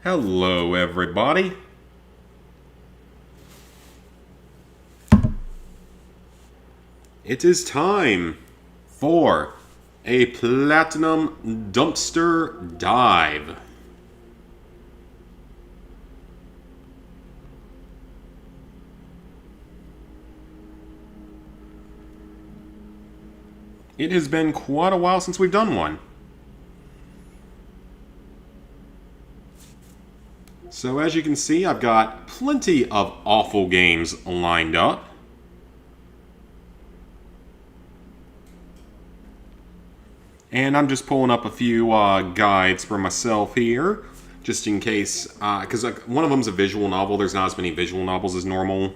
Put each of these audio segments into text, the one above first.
Hello, everybody. It is time for a Platinum Dumpster Dive. It has been quite a while since we've done one. So as you can see, I've got plenty of awful games lined up. And I'm just pulling up a few guides for myself here, just in case, because one of them's a visual novel. There's not as many visual novels as normal.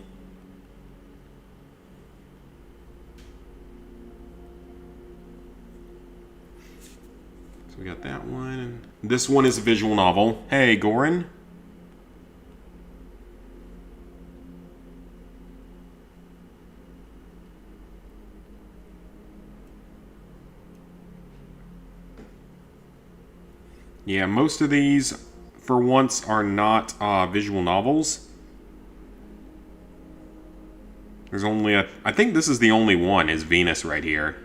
So we got that one. This one is a visual novel. Hey, Goran. Yeah, most of these, for once, are not visual novels. There's only I think this is the only one, is Venus right here.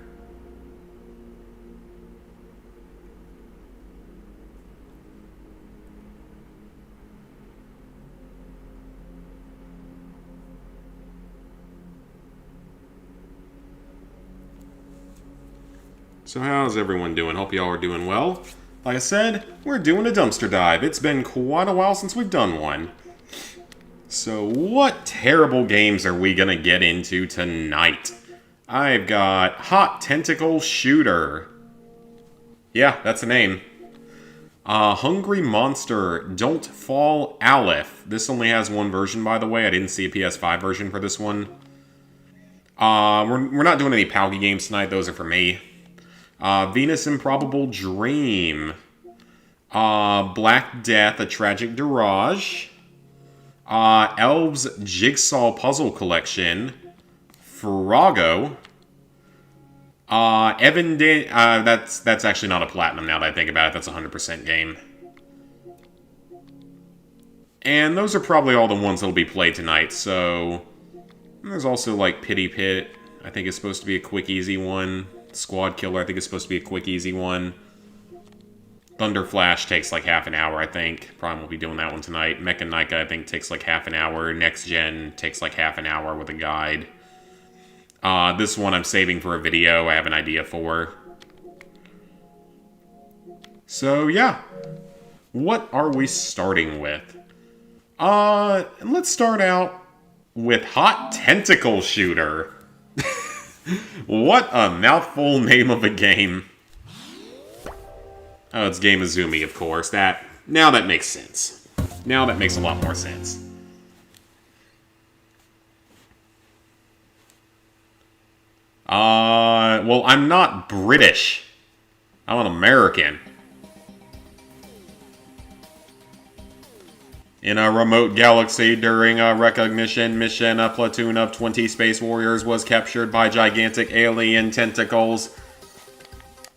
So how's everyone doing? Hope y'all are doing well. Like I said, we're doing a dumpster dive. It's been quite a while since we've done one. So what terrible games are we going to get into tonight? I've got Hot Tentacle Shooter. Yeah, that's the name. Hungry Monster, Don't Fall Aleph. This only has one version, by the way. I didn't see a PS5 version for this one. We're not doing any Palky games tonight. Those are for me. Venus Improbable Dream. Black Death, A Tragic Dirage. Elves Jigsaw Puzzle Collection. Frogo. That's actually not a platinum now that I think about it. That's a 100% game. And those are probably all the ones that'll be played tonight, so... There's also, like, Pity Pit. I think it's supposed to be a quick, easy one. Squad Killer, I think it's supposed to be a quick, easy one. Thunder Flash takes like half an hour, I think. Probably won't be doing that one tonight. Mechanika, I think, takes like half an hour. Next Gen takes like half an hour with a guide. This one I'm saving for a video I have an idea for. So, yeah. What are we starting with? Let's start out with Hot Tentacle Shooter. What a mouthful name of a game. Oh, it's Game Azumi, of course. Now that makes sense. Now that makes a lot more sense. Well, I'm not British. I'm an American. In a remote galaxy during a recognition mission, a platoon of 20 space warriors was captured by gigantic alien tentacles.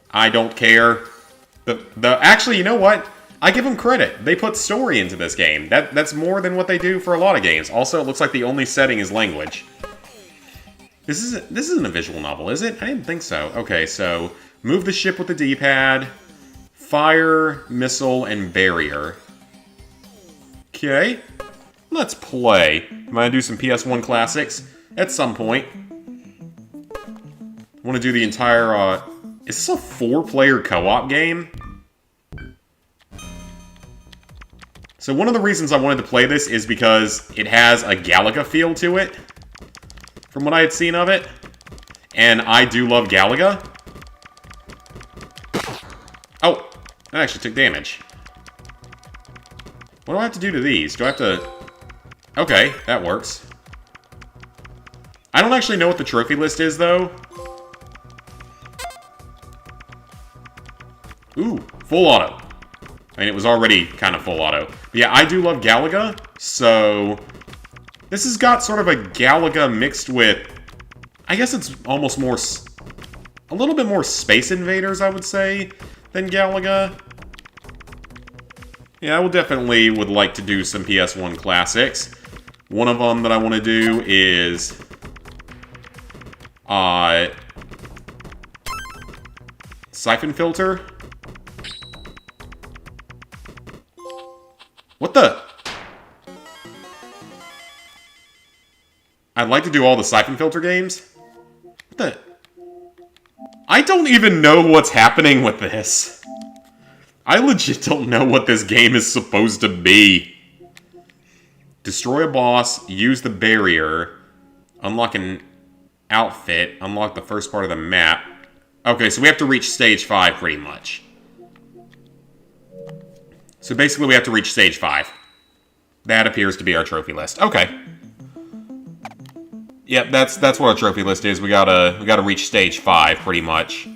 I don't care. Actually, you know what? I give them credit. They put story into this game. That's more than what they do for a lot of games. Also, it looks like the only setting is language. This isn't a visual novel, is it? I didn't think so. Okay, so move the ship with the D-pad. Fire, missile, and barrier. Okay, let's play. I'm gonna do some PS1 classics at some point. I want to do the entire, is this a 4-player co-op game? So one of the reasons I wanted to play this is because it has a Galaga feel to it, from what I had seen of it. And I do love Galaga. Oh, that actually took damage. What do I have to do to these? Do I have to... Okay, that works. I don't actually know what the trophy list is, though. Ooh, full auto. I mean, it was already kind of full auto. But yeah, I do love Galaga, so... This has got sort of a Galaga mixed with... I guess it's almost more... A little bit more Space Invaders, I would say, than Galaga. Yeah, I will definitely would like to do some PS1 classics. One of them that I want to do is... Siphon Filter? What the... I'd like to do all the Siphon Filter games. What the... I don't even know what's happening with this. I legit don't know what this game is supposed to be. Destroy a boss, use the barrier, unlock an outfit, unlock the first part of the map. Okay, so we have to reach stage 5 pretty much. So basically we have to reach stage 5. That appears to be our trophy list. Okay. Yep, that's what our trophy list is. We gotta reach stage 5 pretty much.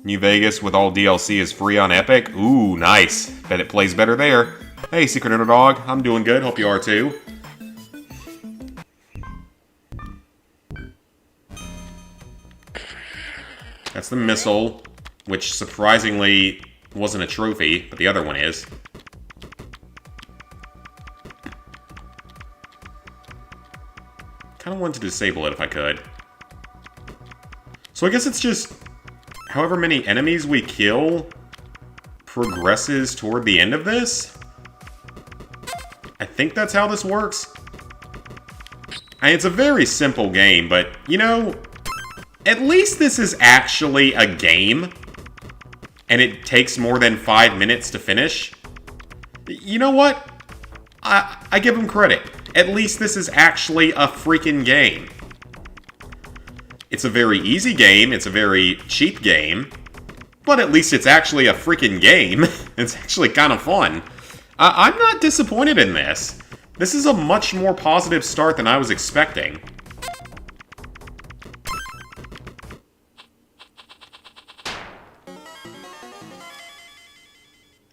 New Vegas with all DLC is free on Epic. Ooh, nice. Bet it plays better there. Hey, Secret Underdog. I'm doing good. Hope you are too. That's the missile, which surprisingly wasn't a trophy, but the other one is. Kind of wanted to disable it if I could. So I guess it's just however many enemies we kill progresses toward the end of this. I think that's how this works. It's a very simple game, but, you know, at least this is actually a game. And it takes more than 5 minutes to finish. You know what? I give them credit. At least this is actually a freaking game. It's a very easy game. It's a very cheap game. But at least it's actually a freaking game. It's actually kind of fun. I'm not disappointed in this. This is a much more positive start than I was expecting.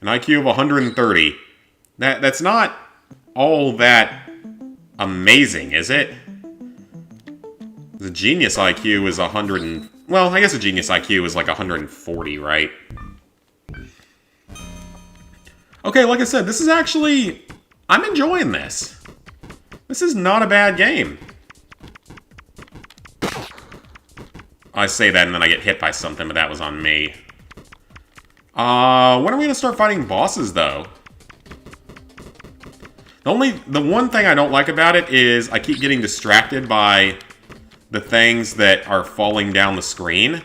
An IQ of 130. That's not all that amazing, is it? The Genius IQ is 100 and... Well, I guess a Genius IQ is like 140, right? Okay, like I said, this is actually... I'm enjoying this. This is not a bad game. I say that and then I get hit by something, but that was on me. When are we going to start fighting bosses, though? The one thing I don't like about it is I keep getting distracted by the things that are falling down the screen.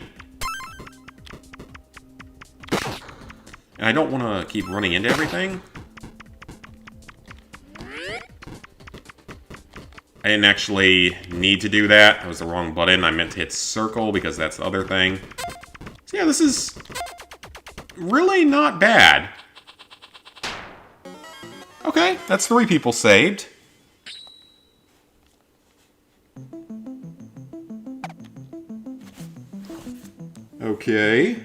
And I don't want to keep running into everything. I didn't actually need to do that. That was the wrong button. I meant to hit circle because that's the other thing. So yeah, this is really not bad. Okay, that's 3 people saved. Okay.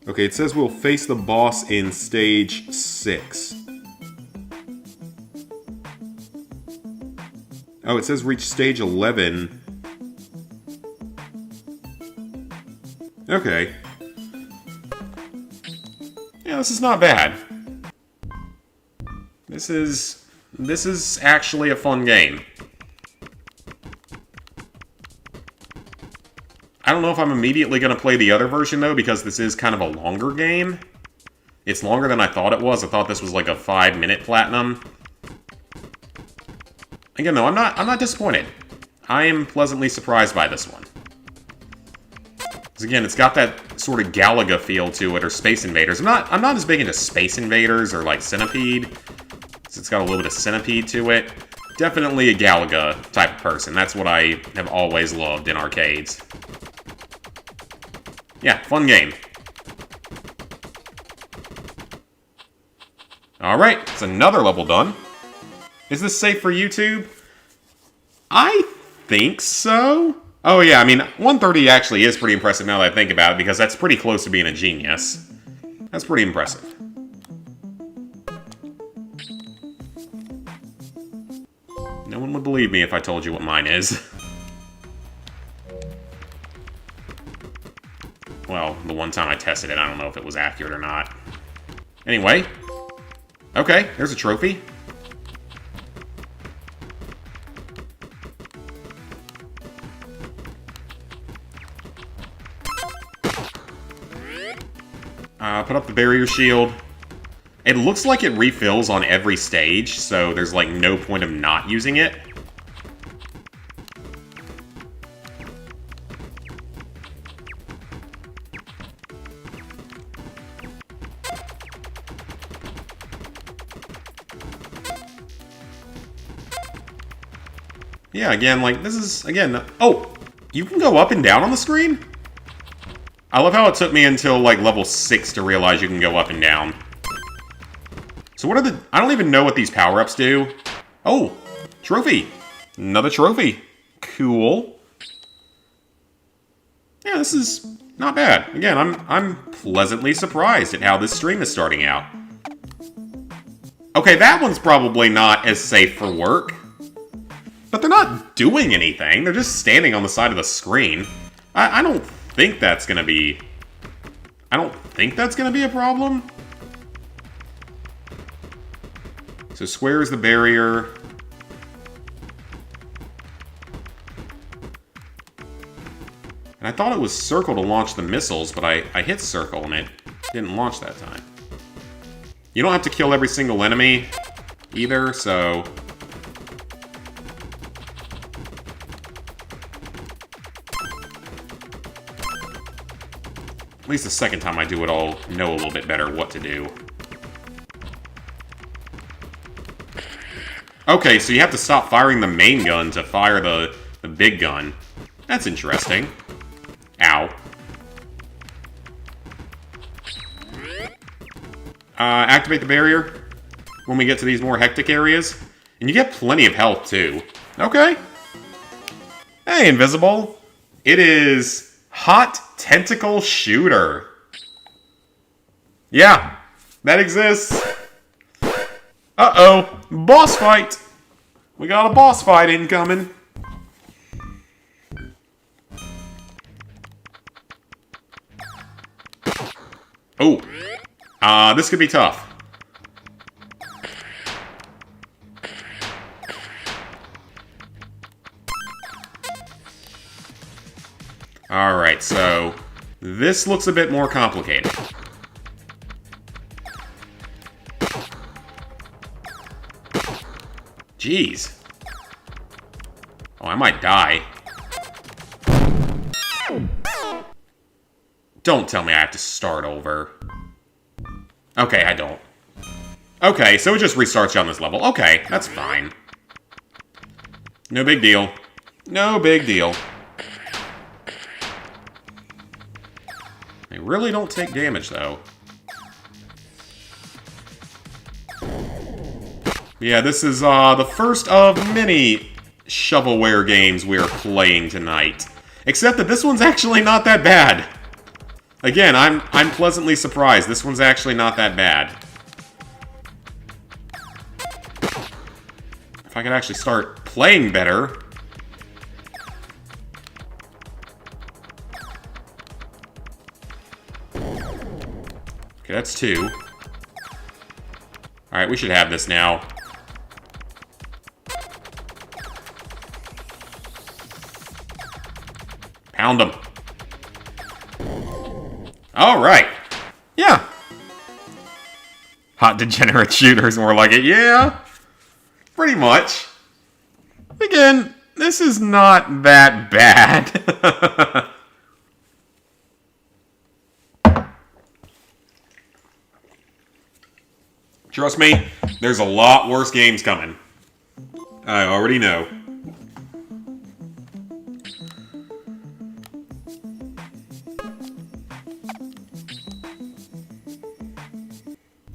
Okay, it says we'll face the boss in stage 6. Oh, it says reach stage 11. Okay. Yeah, this is not bad. This is actually a fun game. I don't know if I'm immediately going to play the other version, though, because this is kind of a longer game. It's longer than I thought it was. I thought this was like a 5-minute platinum. Again, though, I'm not disappointed. I am pleasantly surprised by this one. Because again, it's got that sort of Galaga feel to it, or Space Invaders. I'm not as big into Space Invaders or like Centipede. So it's got a little bit of Centipede to it. Definitely a Galaga type of person. That's what I have always loved in arcades. Yeah, fun game. Alright, it's another level done. Is this safe for YouTube? I think so. Oh yeah, I mean, 130 actually is pretty impressive now that I think about it, because that's pretty close to being a genius. That's pretty impressive. No one would believe me if I told you what mine is. one time I tested it. I don't know if it was accurate or not. Anyway. Okay, there's a trophy. Put up the barrier shield. It looks like it refills on every stage, so there's like no point of not using it. Yeah, again, like, this is, again... Oh! You can go up and down on the screen? I love how it took me until, like, level 6 to realize you can go up and down. So what are the... I don't even know what these power-ups do. Oh! Trophy! Another trophy. Cool. Yeah, this is not bad. Again, I'm pleasantly surprised at how this stream is starting out. Okay, that one's probably not as safe for work. But they're not doing anything. They're just standing on the side of the screen. I don't think that's gonna be... I don't think that's gonna be a problem. So square is the barrier. And I thought it was circle to launch the missiles, but I hit circle and it didn't launch that time. You don't have to kill every single enemy either, so... At least the second time I do it, I'll know a little bit better what to do. Okay, so you have to stop firing the main gun to fire the big gun. That's interesting. Ow. Activate the barrier when we get to these more hectic areas. And you get plenty of health, too. Okay. Hey, Invisible. It is... Hot Tentacle Shooter. Yeah, that exists. Uh-oh, boss fight. We got a boss fight incoming. Oh, this could be tough. Alright, so this looks a bit more complicated. Jeez. Oh, I might die. Don't tell me I have to start over. Okay, I don't. Okay, so it just restarts you on this level. Okay, that's fine. No big deal. No big deal. They really don't take damage, though. Yeah, this is the first of many shovelware games we're playing tonight. Except that this one's actually not that bad. Again, I'm pleasantly surprised. This one's actually not that bad. If I could actually start playing better... Okay, that's 2. Alright, we should have this now. Pound them. Alright. Yeah. Hot Degenerate Shooters, more like it. Yeah. Pretty much. Again, this is not that bad. Trust me, there's a lot worse games coming. I already know.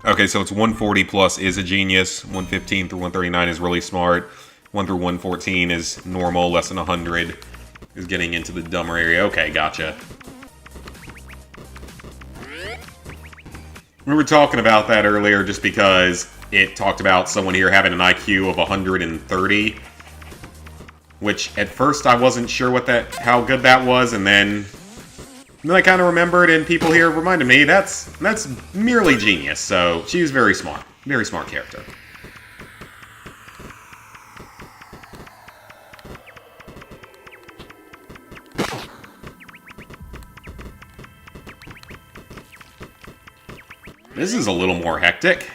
Okay, so it's 140 plus is a genius, 115 through 139 is really smart, 1 through 114 is normal, less than 100 is getting into the dumber area. Okay, gotcha. We were talking about that earlier just because it talked about someone here having an IQ of 130. Which, at first, I wasn't sure how good that was, and then And then I kind of remembered, and people here reminded me, that's merely genius, so she's very smart. Very smart character. This is a little more hectic.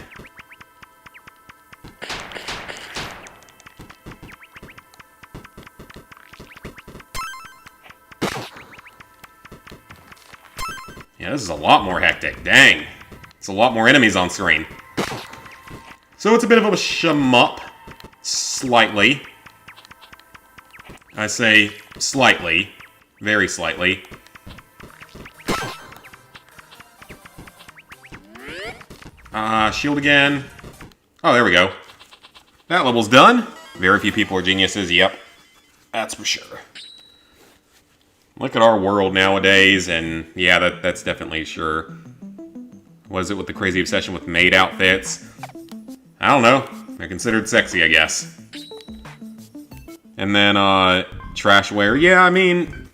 Yeah, this is a lot more hectic. Dang. It's a lot more enemies on screen. So it's a bit of a shmup. Slightly. I say slightly. Very slightly. Shield again. Oh, there we go. That level's done. Very few people are geniuses, yep. That's for sure. Look at our world nowadays, and yeah, that's definitely sure. What is it with the crazy obsession with maid outfits? I don't know. They're considered sexy, I guess. And then, trashware. Yeah, I mean,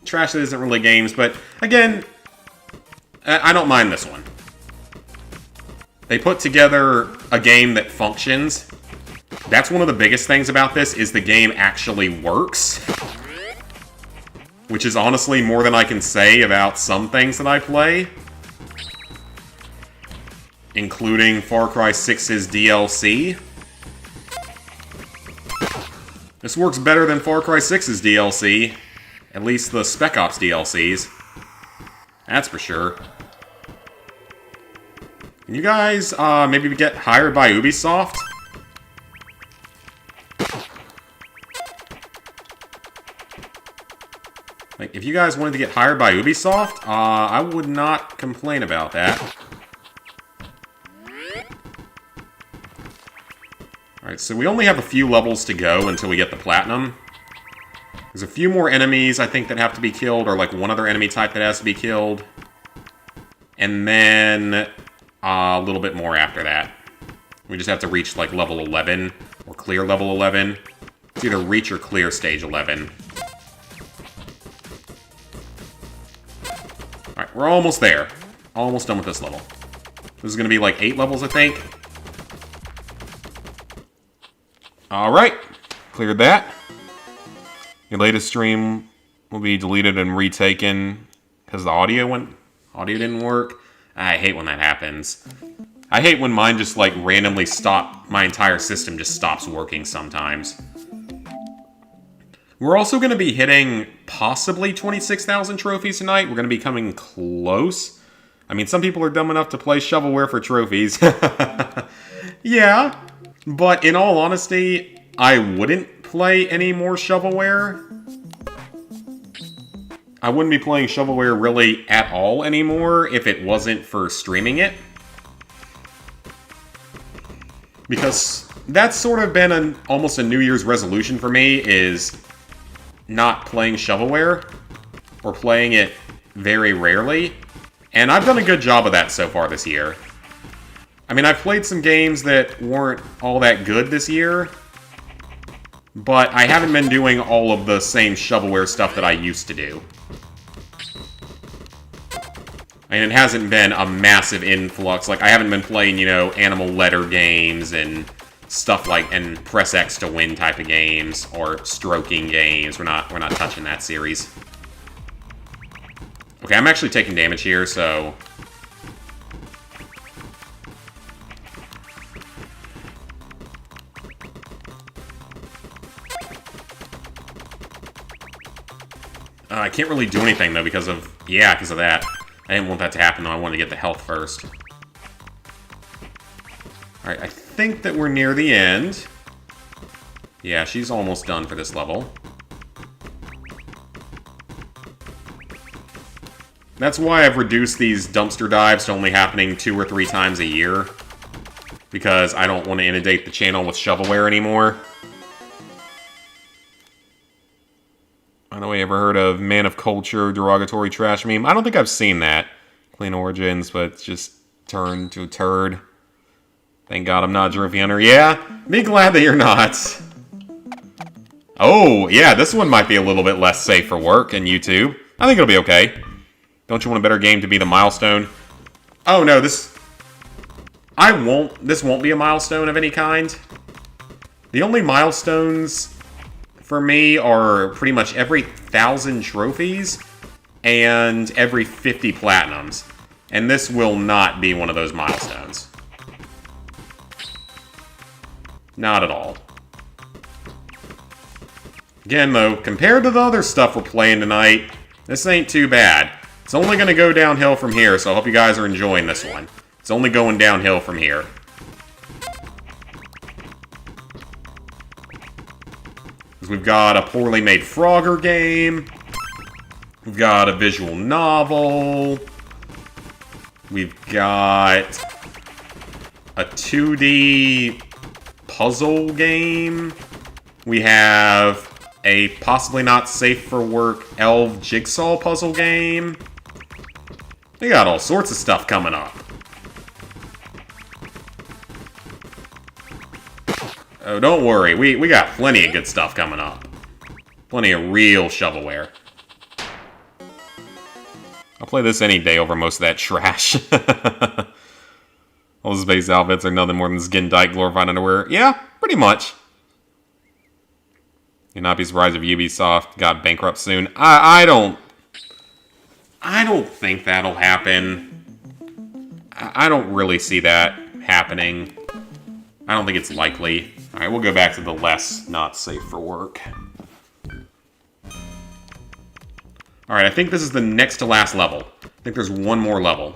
trash isn't really games, but again, I don't mind this one. They put together a game that functions. That's one of the biggest things about this, is the game actually works. Which is honestly more than I can say about some things that I play. Including Far Cry 6's DLC. This works better than Far Cry 6's DLC. At least the Spec Ops DLCs. That's for sure. Can you guys maybe get hired by Ubisoft? Like, if you guys wanted to get hired by Ubisoft, I would not complain about that. Alright, so we only have a few levels to go until we get the Platinum. There's a few more enemies, I think, that have to be killed, or like one other enemy type that has to be killed. And then a little bit more after that. We just have to reach like level 11, or clear level 11. It's either reach or clear stage 11. Alright, we're almost there. Almost done with this level. This is going to be like 8 levels, I think. Alright, cleared that. Your latest stream will be deleted and retaken because the audio didn't work. I hate when that happens. I hate when mine just like randomly my entire system just stops working sometimes. We're also going to be hitting possibly 26,000 trophies tonight. We're going to be coming close. I mean, some people are dumb enough to play shovelware for trophies. Yeah, but in all honesty, I wouldn't play any more shovelware. I wouldn't be playing shovelware really at all anymore if it wasn't for streaming it. Because that's sort of been almost a New Year's resolution for me, is not playing shovelware, or playing it very rarely. And I've done a good job of that so far this year. I mean, I've played some games that weren't all that good this year, but I haven't been doing all of the same shovelware stuff that I used to do. And it hasn't been a massive influx. Like, I haven't been playing, you know, animal letter games and stuff like, and press X to win type of games, or stroking games. We're not touching that series. Okay, I'm actually taking damage here, so I can't really do anything, though, because of that. I didn't want that to happen, though. I wanted to get the health first. Alright, I think that we're near the end. Yeah, she's almost done for this level. That's why I've reduced these dumpster dives to only happening 2 or 3 times a year. Because I don't want to inundate the channel with shovelware anymore. I don't know if you ever heard of Man of Culture derogatory trash meme. I don't think I've seen that. Clean Origins, but it's just turned to a turd. Thank God I'm not a trophy hunter. Yeah, be glad that you're not. Oh, yeah, this one might be a little bit less safe for work and YouTube. I think it'll be okay. Don't you want a better game to be the milestone? Oh no, this won't be a milestone of any kind. The only milestones for me are pretty much every 1,000 trophies and every 50 platinums. And this will not be one of those milestones. Not at all. Again, though, compared to the other stuff we're playing tonight, this ain't too bad. It's only going to go downhill from here, so I hope you guys are enjoying this one. It's only going downhill from here. We've got a poorly made Frogger game. We've got a visual novel. We've got a 2D puzzle game. We have a possibly not safe for work elf jigsaw puzzle game. We got all sorts of stuff coming up. Oh, don't worry. We got plenty of good stuff coming up. Plenty of real shovelware. I'll play this any day over most of that trash. All the space outfits are nothing more than skin tight glorified underwear. Yeah, pretty much. You'd not be surprised if Ubisoft got bankrupt soon. I don't think that'll happen. I don't really see that happening. I don't think it's likely. Alright, we'll go back to the less not safe for work. Alright, I think this is the next to last level. I think there's one more level.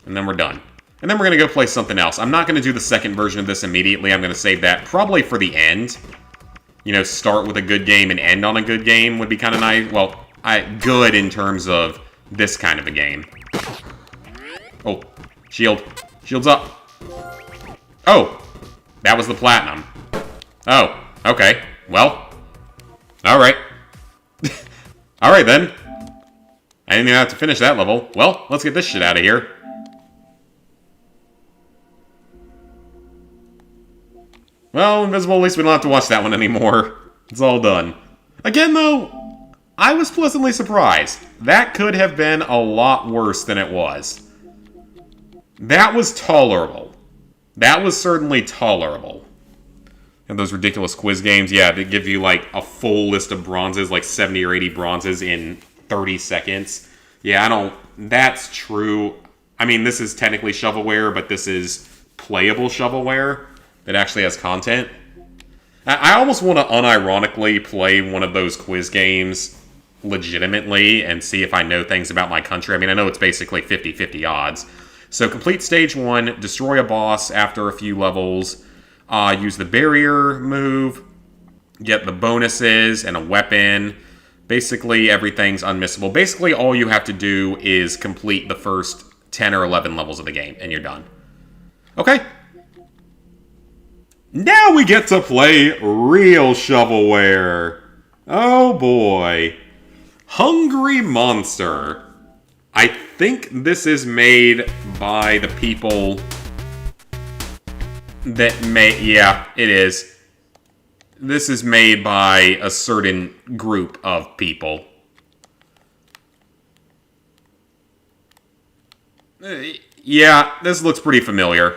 And then we're done. And then we're going to go play something else. I'm not going to do the second version of this immediately. I'm going to save that probably for the end. You know, start with a good game and end on a good game would be kind of nice. Well, good in terms of this kind of a game. Oh, shield. Shield's up. Oh, that was the platinum. Oh, okay. Well, alright. Alright then. I didn't even have to finish that level. Well, let's get this shit out of here. Well, Invisible, at least we don't have to watch that one anymore. It's all done. Again, though, I was pleasantly surprised. That could have been a lot worse than it was. That was tolerable. That was certainly tolerable. And those ridiculous quiz games, yeah, they give you like a full list of bronzes, like 70 or 80 bronzes in 30 seconds. Yeah, that's true. I mean, this is technically shovelware, but this is playable shovelware that actually has content. I almost want to unironically play one of those quiz games legitimately and see if I know things about my country. I mean, I know it's basically 50-50 odds. So complete stage 1, destroy a boss after a few levels, use the barrier move, get the bonuses and a weapon. Basically, everything's unmissable. Basically, all you have to do is complete the first 10 or 11 levels of the game, and you're done. Okay. Now we get to play real shovelware. Oh boy. Hungry Monster. I think this is made by the people that yeah, it is. This is made by a certain group of people. Yeah, this looks pretty familiar.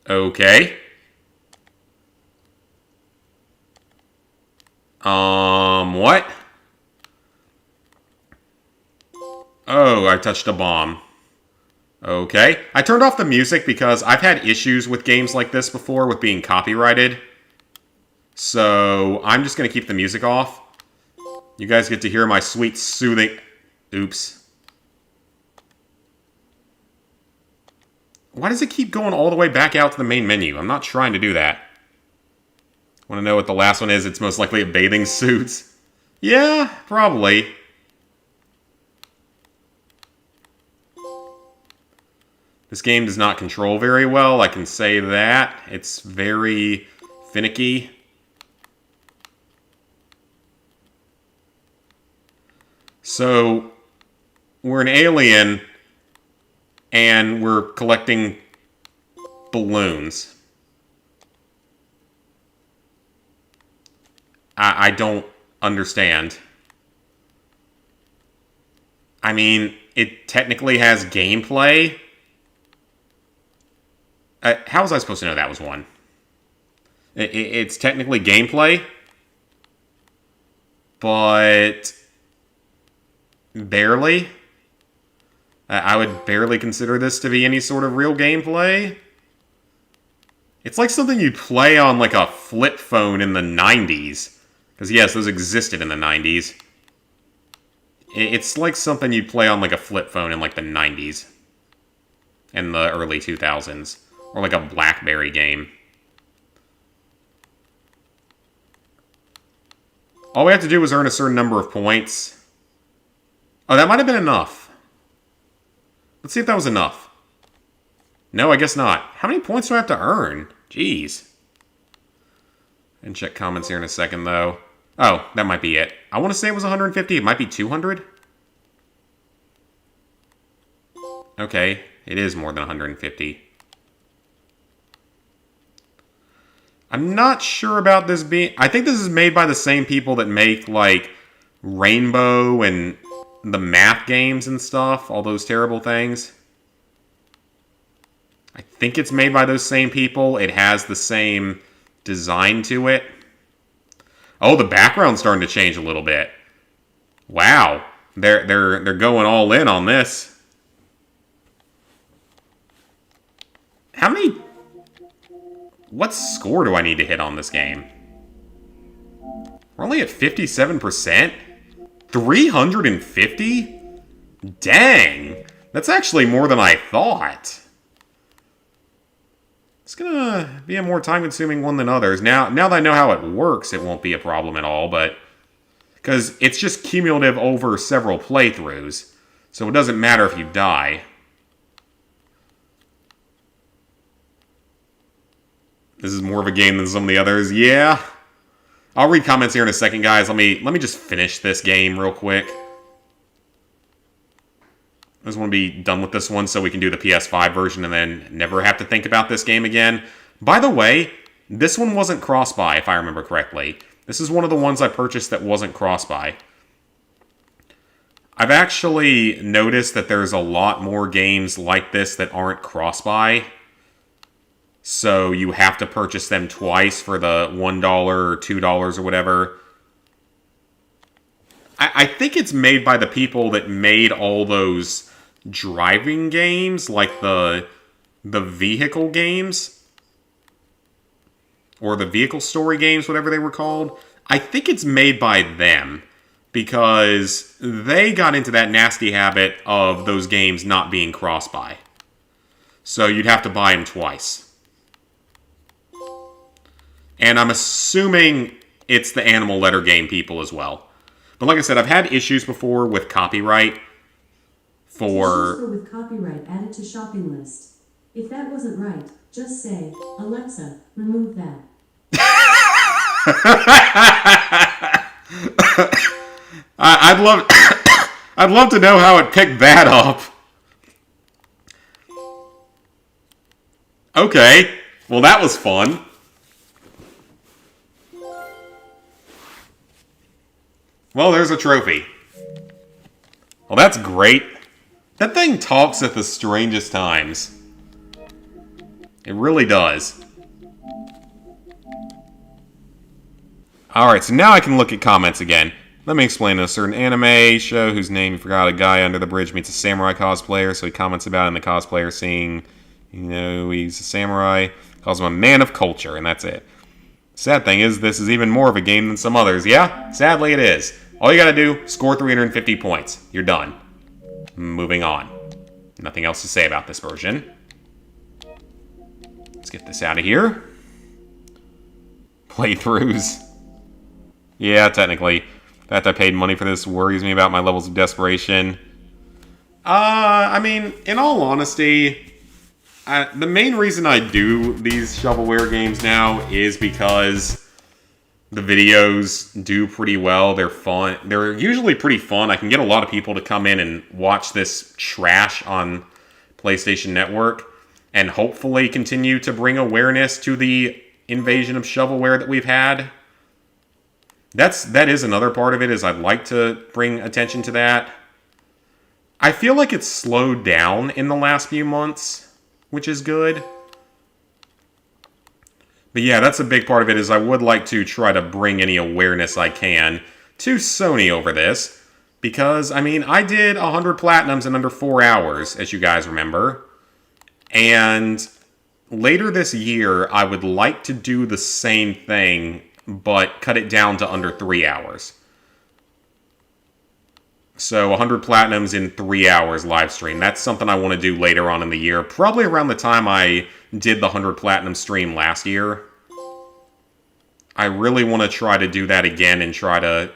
Okay. What? Oh, I touched a bomb. Okay. I turned off the music because I've had issues with games like this before with being copyrighted. So, I'm just going to keep the music off. You guys get to hear my sweet, soothing... Oops. Why does it keep going all the way back out to the main menu? I'm not trying to do that. Want to know what the last one is? It's most likely a bathing suit. Yeah, probably. This game does not control very well, I can say that. It's very finicky. So, we're an alien, and we're collecting balloons. I don't understand. I mean, it technically has gameplay. How was I supposed to know that was one? It's technically gameplay, but barely. I would barely consider this to be any sort of real gameplay. It's like something you'd play on like a flip phone in the 90s. Because yes, those existed in the 90s. It's like something you'd play on like a flip phone in like the 90s. In the early 2000s. Or like a BlackBerry game. All we have to do is earn a certain number of points. Oh, that might have been enough. Let's see if that was enough. No, I guess not. How many points do I have to earn? Jeez. And check comments here in a second, though. Oh, that might be it. I want to say it was 150. It might be 200. Okay, it is more than 150. I'm not sure about this being... I think this is made by the same people that make, like, Rainbow and the math games and stuff. All those terrible things. I think it's made by those same people. It has the same design to it. Oh, the background's starting to change a little bit. Wow. They're going all in on this. How many... What score do I need to hit on this game? We're only at 57%? 350? Dang! That's actually more than I thought. It's gonna be a more time-consuming one than others. Now that I know how it works, it won't be a problem at all, but... Because it's just cumulative over several playthroughs, so it doesn't matter if you die. This is more of a game than some of the others. Yeah. I'll read comments here in a second, guys. Let me just finish this game real quick. I just want to be done with this one so we can do the PS5 version and then never have to think about this game again. By the way, this one wasn't cross-buy, if I remember correctly. This is one of the ones I purchased that wasn't cross-buy. I've actually noticed that there's a lot more games like this that aren't cross-buy. So you have to purchase them twice for the $1 or $2 or whatever. I think it's made by the people that made all those driving games, like the vehicle games. Or the vehicle story games, whatever they were called. I think it's made by them. Because they got into that nasty habit of those games not being cross-buy. So you'd have to buy them twice. And I'm assuming it's the Animal Letter Game people as well. But like I said, I've had issues before with copyright for... with copyright added to shopping list. If that wasn't right, just say, Alexa, remove that. I'd love to know how it picked that up. Okay, well that was fun. Well, there's a trophy. Well, that's great. That thing talks at the strangest times. It really does. Alright, so now I can look at comments again. Let me explain. A certain anime show whose name you forgot, a guy under the bridge meets a samurai cosplayer, so he comments about it, and the cosplayer seeing, he's a samurai, calls him a man of culture, and that's it. Sad thing is, this is even more of a game than some others. Yeah, sadly it is. All you gotta do, score 350 points. You're done. Moving on. Nothing else to say about this version. Let's get this out of here. Playthroughs. Yeah, technically. The fact I paid money for this worries me about my levels of desperation. I mean, in all honesty, the main reason I do these shovelware games now is because the videos do pretty well. They're fun. They're usually pretty fun. I can get a lot of people to come in and watch this trash on PlayStation Network and hopefully continue to bring awareness to the invasion of shovelware that we've had. That is another part of it, is I'd like to bring attention to that. I feel like it's slowed down in the last few months, which is good. But yeah, that's a big part of it, is I would like to try to bring any awareness I can to Sony over this. Because, I mean, I did 100 Platinums in under 4 hours, as you guys remember. And later this year, I would like to do the same thing, but cut it down to under 3 hours. So 100 Platinums in 3 hours live stream. That's something I want to do later on in the year. Probably around the time I did the 100 Platinum stream last year. I really want to try to do that again and try to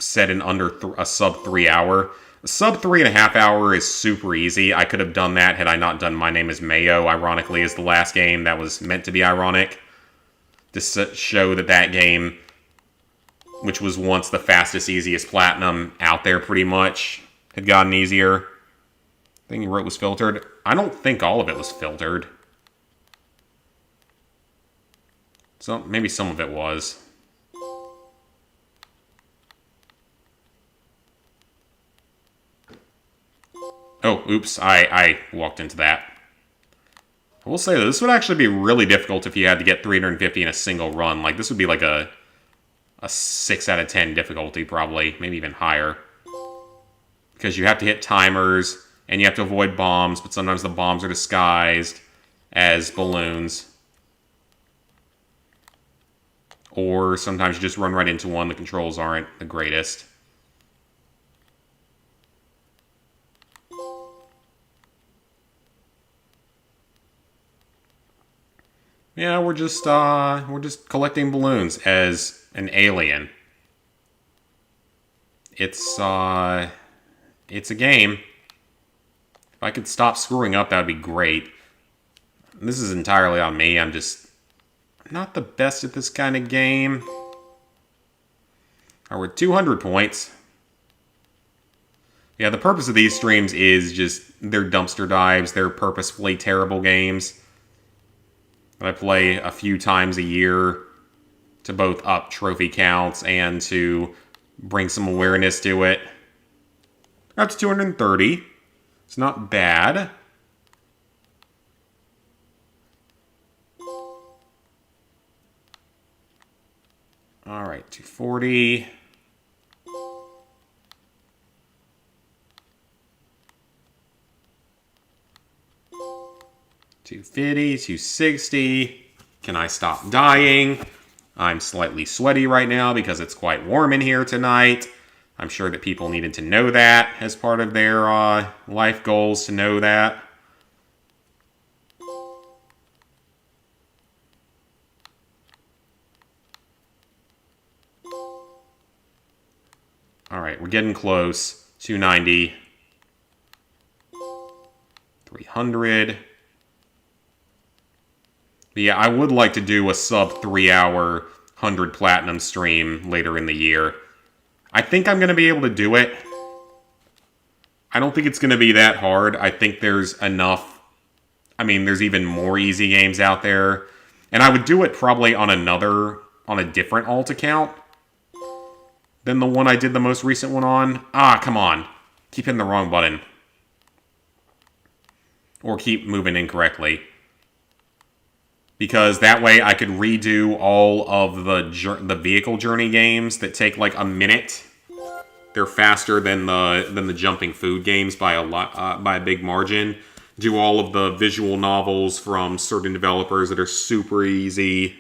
set in under a sub 3 hour. A sub 3.5 hour is super easy. I could have done that had I not done My Name is Mayo, ironically, as the last game. That was meant to be ironic. To show that game, which was once the fastest, easiest Platinum out there pretty much, had gotten easier. The thing you wrote was filtered. I don't think all of it was filtered. So maybe some of it was. Oh, oops, I walked into that. I will say that this would actually be really difficult if you had to get 350 in a single run. Like, this would be like a 6 out of 10 difficulty, probably. Maybe even higher. Because you have to hit timers, and you have to avoid bombs, but sometimes the bombs are disguised as balloons. Or sometimes you just run right into one. The controls aren't the greatest. Yeah, we're just collecting balloons as an alien. It's a game. If I could stop screwing up, that would be great. This is entirely on me. I'm just not the best at this kind of game. Alright, we're at 200 points. Yeah, the purpose of these streams is just, they're dumpster dives. They're purposefully terrible games that I play a few times a year to both up trophy counts and to bring some awareness to it. Up to 230. It's not bad. Alright, 240. $250, $260. Can I stop dying? I'm slightly sweaty right now because it's quite warm in here tonight. I'm sure that people needed to know that as part of their life goals, to know that. Alright, we're getting close. 290. 300. But yeah, I would like to do a sub 3 hour 100 Platinum stream later in the year. I think I'm going to be able to do it. I don't think it's going to be that hard. I think there's enough. I mean, there's even more easy games out there. And I would do it probably on a different alt account than the one I did the most recent one on. Ah, come on. Keep hitting the wrong button. Or keep moving incorrectly. Because that way I could redo all of the vehicle journey games that take like a minute. They're faster than the jumping food games by a big margin. Do all of the visual novels from certain developers that are super easy.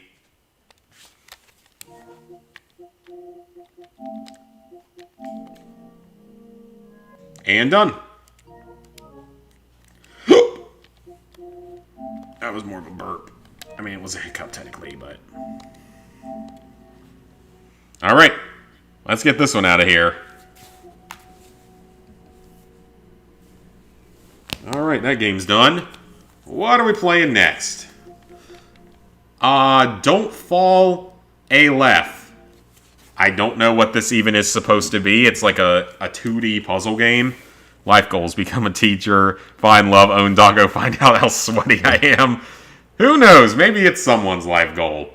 And done. That was more of a burp. I mean, it was a hiccup technically, but... Alright. Let's get this one out of here. Alright, that game's done. What are we playing next? Don't Fall Aleph. I don't know what this even is supposed to be. It's like a 2D puzzle game. Life goals: become a teacher, find love, own doggo, find out how sweaty I am. Who knows? Maybe it's someone's life goal.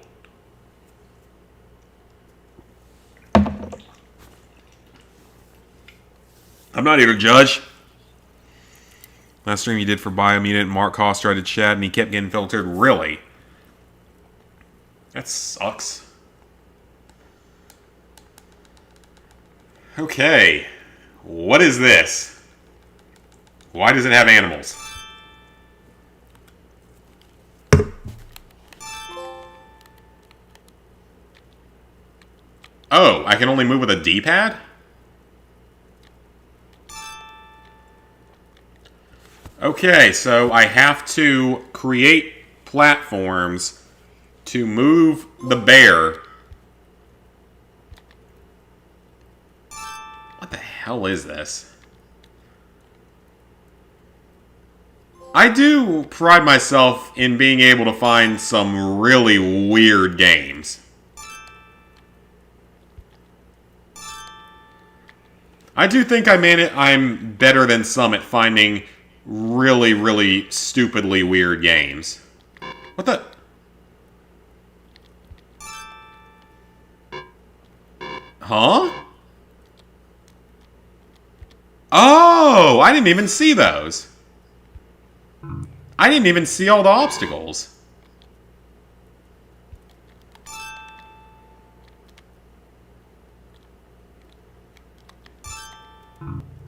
I'm not here to judge. Last stream you did for Biomutant, Mark Haas tried to chat and he kept getting filtered. Really? That sucks. Okay. What is this? Why does it have animals? Oh, I can only move with a D-pad? Okay, so I have to create platforms to move the bear. What the hell is this? I do pride myself in being able to find some really weird games. I do think I'm better than some at finding really, really stupidly weird games. What the? Huh? Oh, I didn't even see those. I didn't even see all the obstacles.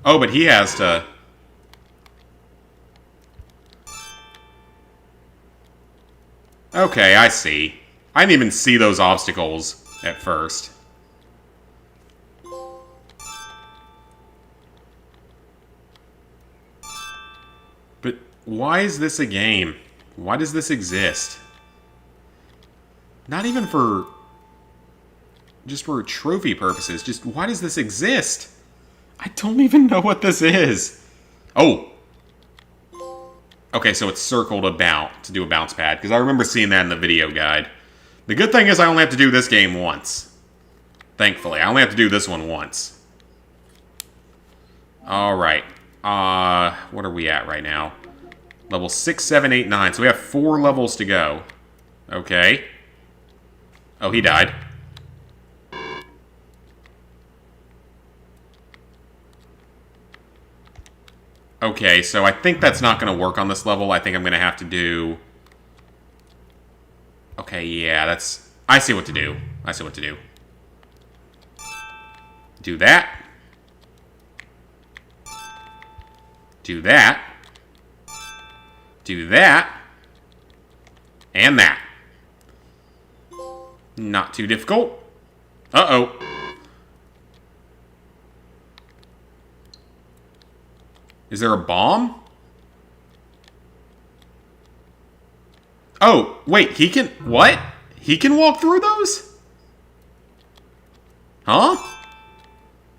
Oh, but he has to... Okay, I see. I didn't even see those obstacles at first. But why is this a game? Why does this exist? Not even for... just for trophy purposes. Just, why does this exist? I don't even know what this is. Oh! Okay, so it's circled about to do a bounce pad, because I remember seeing that in the video guide. The good thing is I only have to do this game once. Thankfully, I only have to do this one once. Alright. What are we at right now? Level 6, 7, 8, 9. So we have 4 levels to go. Okay. Oh, he died. Okay, so I think that's not going to work on this level. I think I'm going to have to do... Okay, yeah, that's... I see what to do. I see what to do. Do that. Do that. Do that. And that. Not too difficult. Uh-oh. Is there a bomb? Oh, wait, he can... What? He can walk through those? Huh?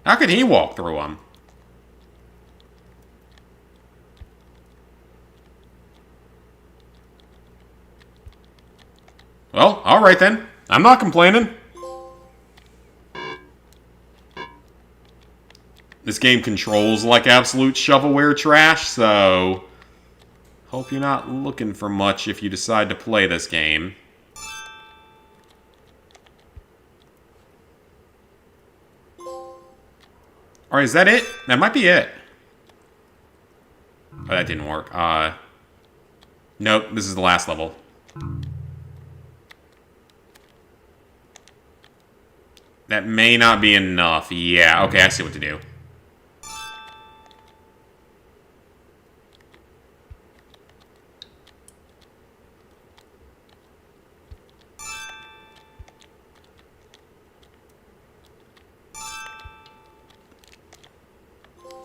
How can he walk through them? Well, alright then. I'm not complaining. This game controls like absolute shovelware trash, so... Hope you're not looking for much if you decide to play this game. Alright, is that it? That might be it. Oh, that didn't work. Nope, this is the last level. That may not be enough. Yeah, okay, I see what to do.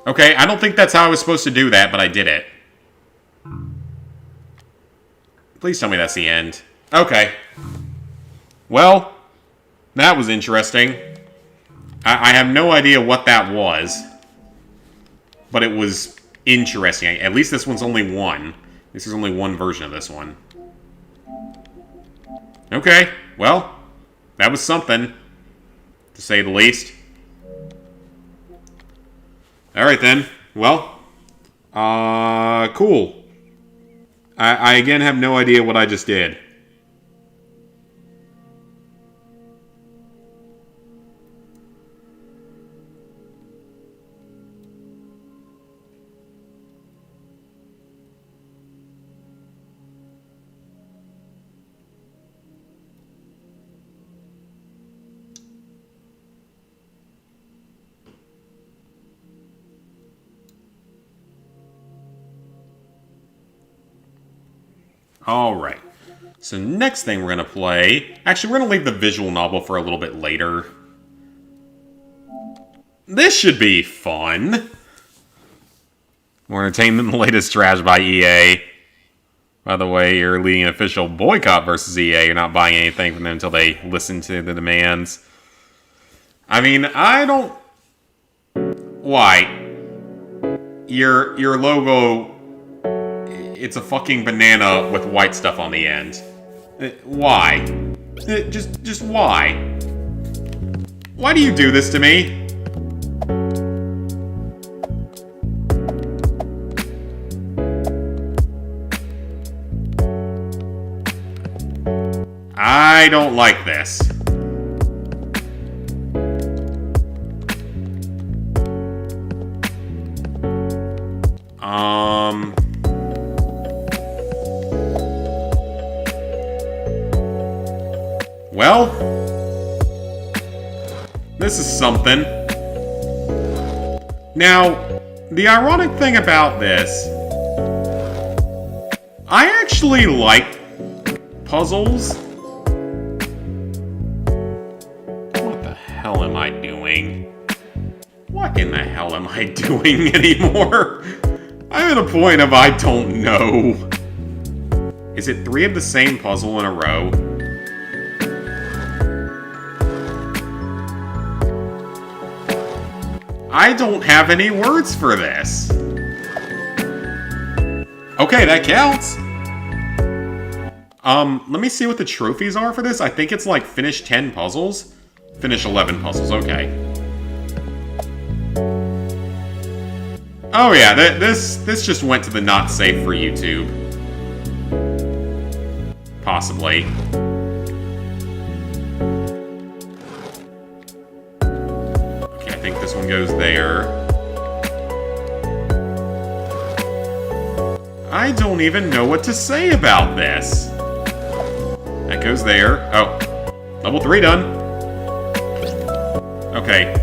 Okay, I don't think that's how I was supposed to do that, but I did it. Please tell me that's the end. Okay. Well, that was interesting. I have no idea what that was. But it was interesting. At least this one's only one. This is only one version of this one. Okay, well, that was something, to say the least. Alright then, well, cool. I again have no idea what I just did. Alright. So next thing we're going to play... Actually, we're going to leave the visual novel for a little bit later. This should be fun. More entertainment than the latest trash by EA. By the way, you're leading an official boycott versus EA. You're not buying anything from them until they listen to the demands. I mean, I don't... Why? Your logo... It's a fucking banana with white stuff on the end. Why? Just why? Why do you do this to me? I don't like this. Well, this is something. Now, the ironic thing about this, I actually like puzzles. What the hell am I doing? What in the hell am I doing anymore? I'm at a point of I don't know. Is it 3 of the same puzzle in a row? I don't have any words for this. Okay, that counts. Let me see what the trophies are for this. I think it's like finish 10 puzzles. Finish 11 puzzles, okay. Oh yeah, this just went to the not safe for YouTube. Possibly. Okay, I think this one goes there. I don't even know what to say about this. That goes there. Oh, level 3 done. Okay.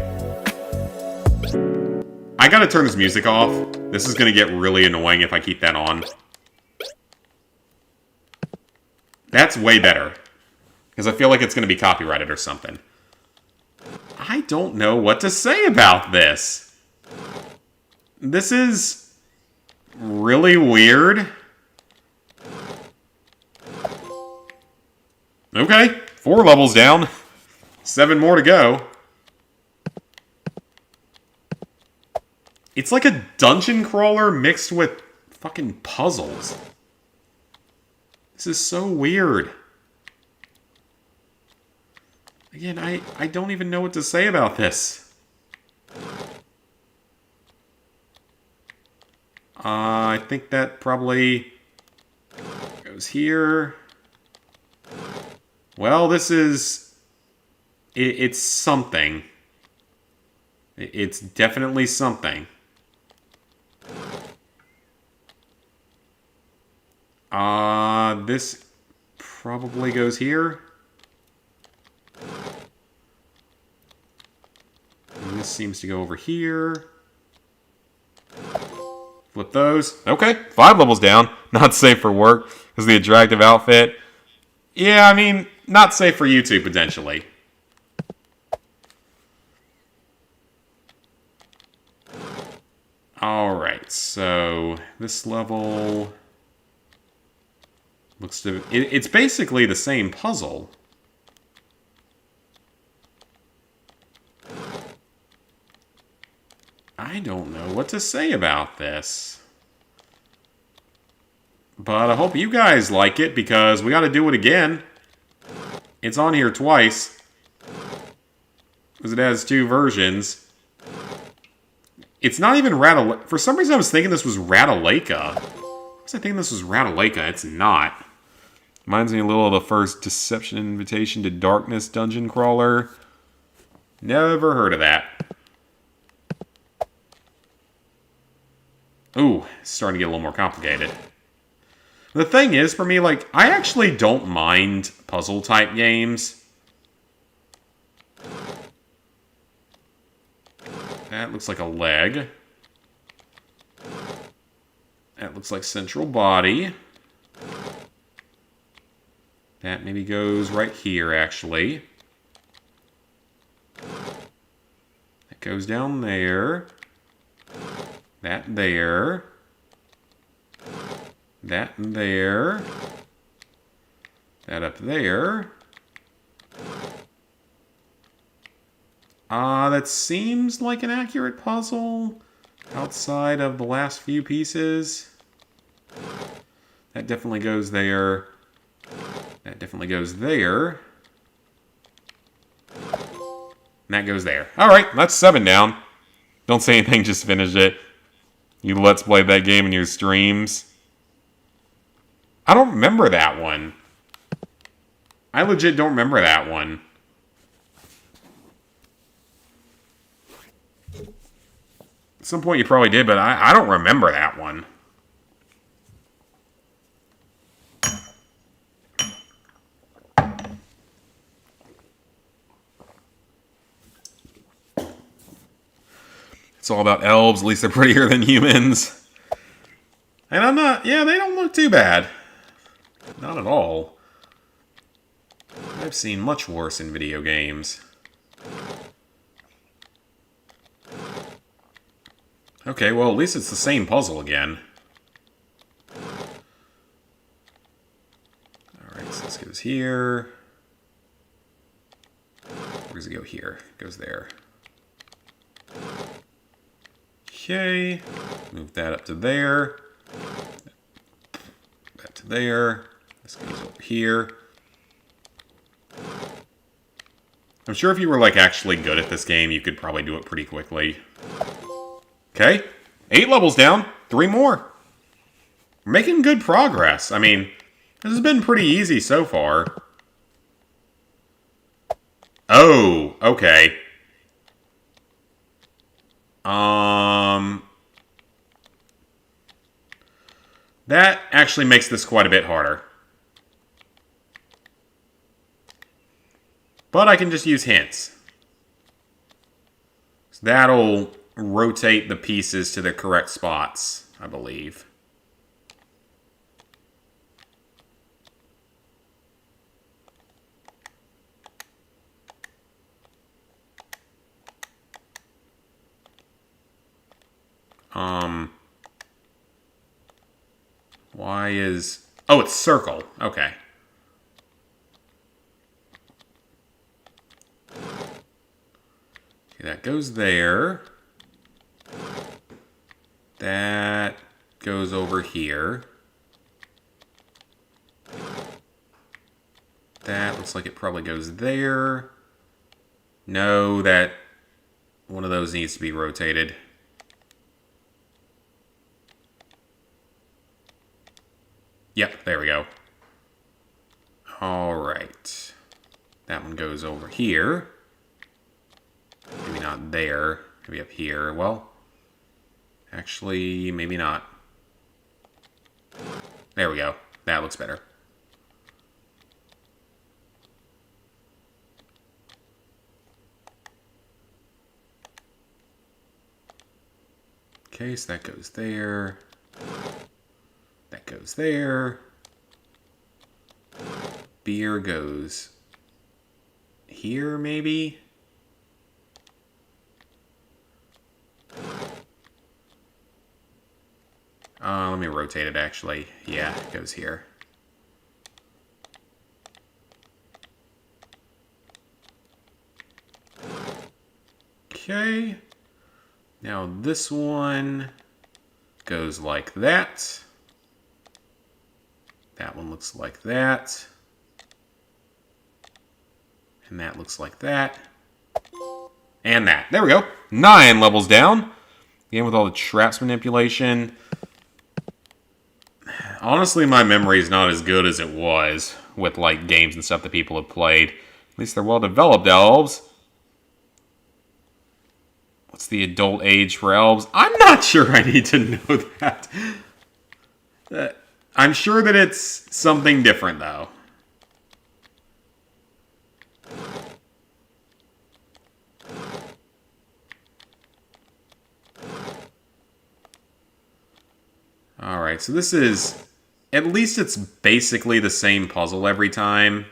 I gotta turn this music off. This is gonna get really annoying if I keep that on. That's way better. Because I feel like it's gonna be copyrighted or something. I don't know what to say about this. This is really weird. Okay, 4 levels down. 7 more to go. It's like a dungeon crawler mixed with fucking puzzles. This is so weird. Again, I don't even know what to say about this. I think that probably goes here. Well, this is... It's something. It's definitely something. This probably goes here. And this seems to go over here. Flip those. Okay, 5 levels down. Not safe for work because the attractive outfit. Yeah, I mean, not safe for YouTube, potentially. Alright, so this level looks to... It's basically the same puzzle. I don't know what to say about this. But I hope you guys like it, because we gotta do it again. It's on here twice. Because it has 2 versions. It's not even Ratalaika. For some reason I was thinking this was Ratalaika. I was thinking this was Ratalaika. It's not. Reminds me a little of the first Deception Invitation to Darkness dungeon crawler. Never heard of that. Ooh, it's starting to get a little more complicated. The thing is, for me, like, I actually don't mind puzzle-type games. That looks like a leg. That looks like central body. That maybe goes right here, actually. That goes down there. That there. That there. That up there. That seems like an accurate puzzle outside of the last few pieces. That definitely goes there. That definitely goes there. And that goes there. Alright, that's 7 down. Don't say anything, just finish it. You let's play that game in your streams. I don't remember that one. I legit don't remember that one. At some point you probably did, but I don't remember that one. It's all about elves. At least they're prettier than humans. And I'm not... Yeah, they don't look too bad. Not at all. I've seen much worse in video games. Okay, well, at least it's the same puzzle again. Alright, so this goes here. Where does it go here? It goes there. Okay. Move that up to there. That to there. This goes over here. I'm sure if you were, like, actually good at this game, you could probably do it pretty quickly. Okay. 8 levels down. 3 more. We're making good progress. I mean, this has been pretty easy so far. Oh, okay. That actually makes this quite a bit harder. But I can just use hints. So that'll rotate the pieces to the correct spots, I believe. Why is... Oh, it's circle. Okay. Okay, that goes there. That goes over here. That looks like it probably goes there. No, that... One of those needs to be rotated. Yep, there we go. Alright. That one goes over here. Maybe not there. Maybe up here. Well, actually, maybe not. There we go. That looks better. Okay, so that goes there. That goes there. Beer goes here, maybe? Let me rotate it, actually. Yeah, it goes here. Okay. Now this one goes like that. That one looks like that. And that looks like that. And that. There we go. 9 levels down. Again, with all the traps manipulation. Honestly, my memory is not as good as it was with, like, games and stuff that people have played. At least they're well-developed elves. What's the adult age for elves? I'm not sure I need to know that. I'm sure that it's something different, though. Alright, so this is at least it's basically the same puzzle every time.